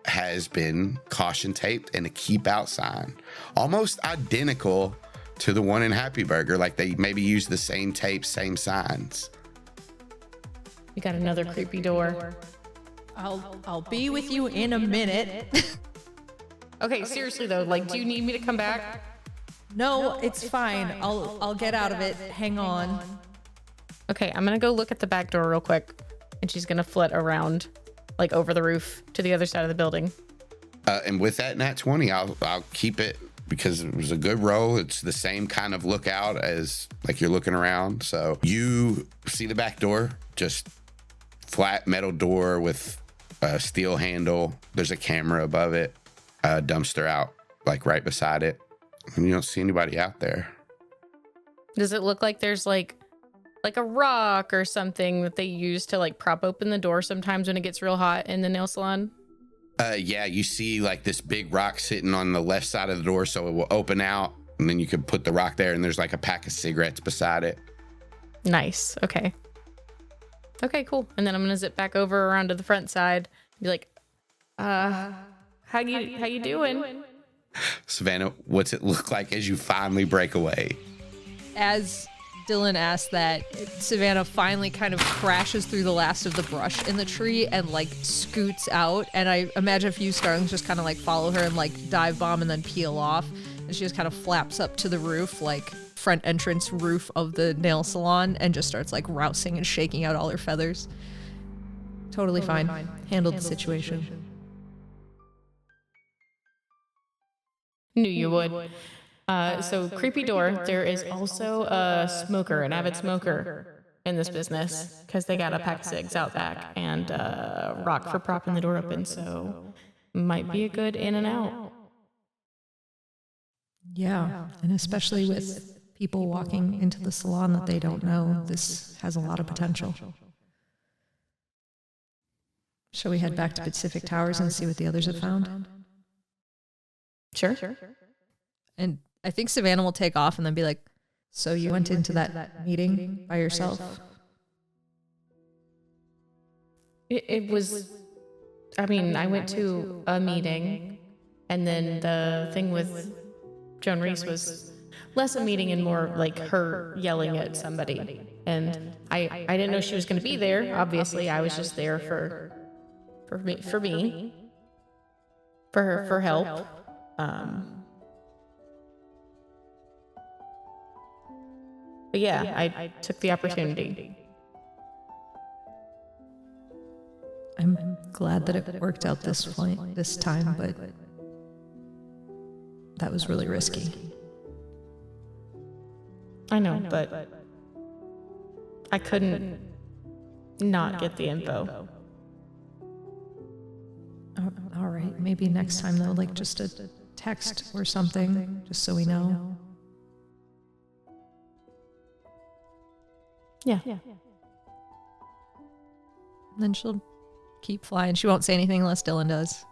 has been caution taped and a keep out sign, almost identical to the one in Happy Burger. Like they maybe use the same tape, same signs. We got another creepy door. I'll be with you in a minute. Okay, seriously though, like, do you need me to come back? No, it's fine. I'll get out of it. Hang on. Okay, I'm gonna go look at the back door real quick, and she's gonna flit around, like over the roof to the other side of the building. And with that nat 20, I'll keep it because it was a good roll. It's the same kind of lookout as like you're looking around. So you see the back door, just flat metal door with a steel handle. There's a camera above it, a dumpster out like right beside it. And you don't see anybody out there. Does it look like there's like a rock or something that they use to like prop open the door sometimes when it gets real hot in the nail salon? Yeah, you see like this big rock sitting on the left side of the door, so it will open out and then you can put the rock there, and there's like a pack of cigarettes beside it. Nice. Okay, cool. And then I'm gonna zip back over around to the front side and be like, how you doing? Savannah, what's it look like as you finally break away? As Dylan asked that, Savannah finally kind of crashes through the last of the brush in the tree and like scoots out. And I imagine a few starlings just kind of like follow her and like dive bomb and then peel off. And she just kind of flaps up to the roof, like front entrance roof of the nail salon, and just starts like rousing and shaking out all her feathers. Totally fine. Handled the situation. Knew you would. So creepy door. There is also a smoker, an avid smoker in this business, because they got a pack of cigs out back and rock for propping the door open. So might be a good in and out. Yeah, and especially with people walking into the salon that they don't know, this has a lot of potential. Shall we head back to Pacific Towers and see what the others have found? Sure. And I think Savannah will take off and then be like, so you went into that meeting by yourself? It was, I mean, I went to a meeting, and then the thing with Joan Reese was less a meeting and more like her yelling at somebody. And I didn't know she was going to be there. Obviously, I was just there for help. But yeah, I took the opportunity. I'm glad that it worked out this time, but that was really risky. I know, but I couldn't not get the info. All right, maybe next time though, like just a text or something, just so we know. Yeah. And then she'll keep flying. She won't say anything unless Dylan does.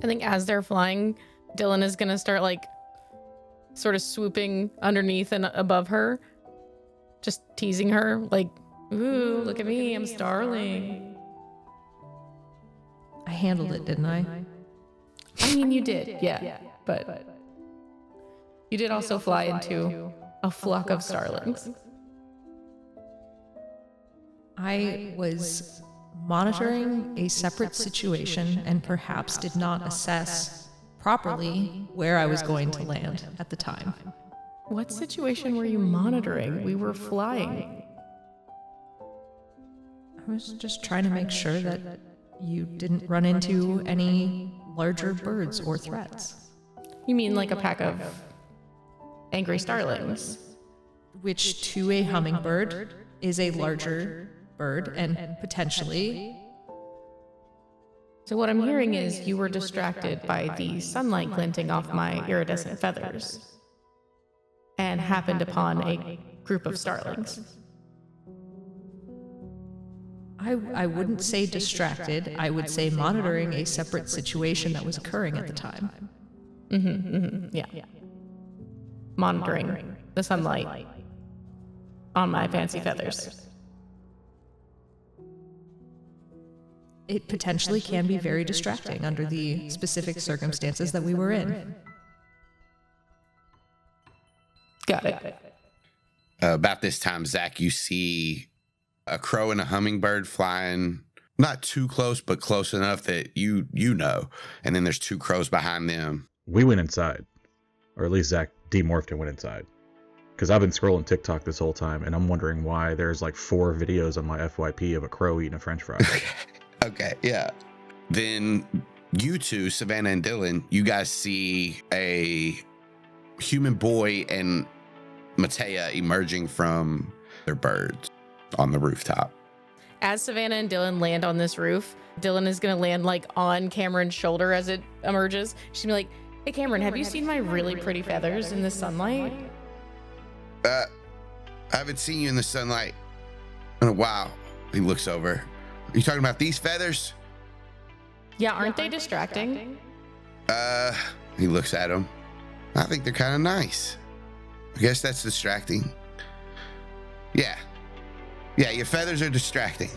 I think as they're flying, Dylan is gonna start like sort of swooping underneath and above her, just teasing her, like, ooh, look at me, I'm starling. I handled it, didn't I? I mean, you did, yeah, but you did also fly into a flock of starlings. I was monitoring a separate situation and perhaps did not assess properly where I was going to land at the time. What situation were you monitoring? We were flying. I was just trying to make sure that you didn't run into any larger birds or threats. You mean like a pack of angry starlings? Which to a hummingbird is a larger bird and potentially... So what I'm hearing is you were distracted by the sunlight glinting off my iridescent feathers and happened upon a group of starlings. I wouldn't say distracted. I would say monitoring a separate situation that was occurring at the time. Yeah. Monitoring the sunlight on my fancy feathers. It potentially can be very distracting under the specific circumstances that we were in. Got it. About this time, Zach, you see a crow and a hummingbird flying not too close, but close enough that you know. And then there's two crows behind them. We went inside, or at least Zach demorphed and went inside. Because I've been scrolling TikTok this whole time, and I'm wondering why there's like 4 videos on my FYP of a crow eating a French fry. Okay, yeah. Then you two, Savannah and Dylan, you guys see a human boy and Matea emerging from their birds on the rooftop. As Savannah and Dylan land on this roof, Dylan is going to land like on Kamren's shoulder as it emerges. She's going to be like, hey, Kamren, have you seen my really pretty feathers in the sunlight? I haven't seen you in the sunlight in a while. He looks over. Are you talking about these feathers? Yeah, aren't they distracting? He looks at them. I think they're kind of nice. I guess that's distracting. Yeah, your feathers are distracting.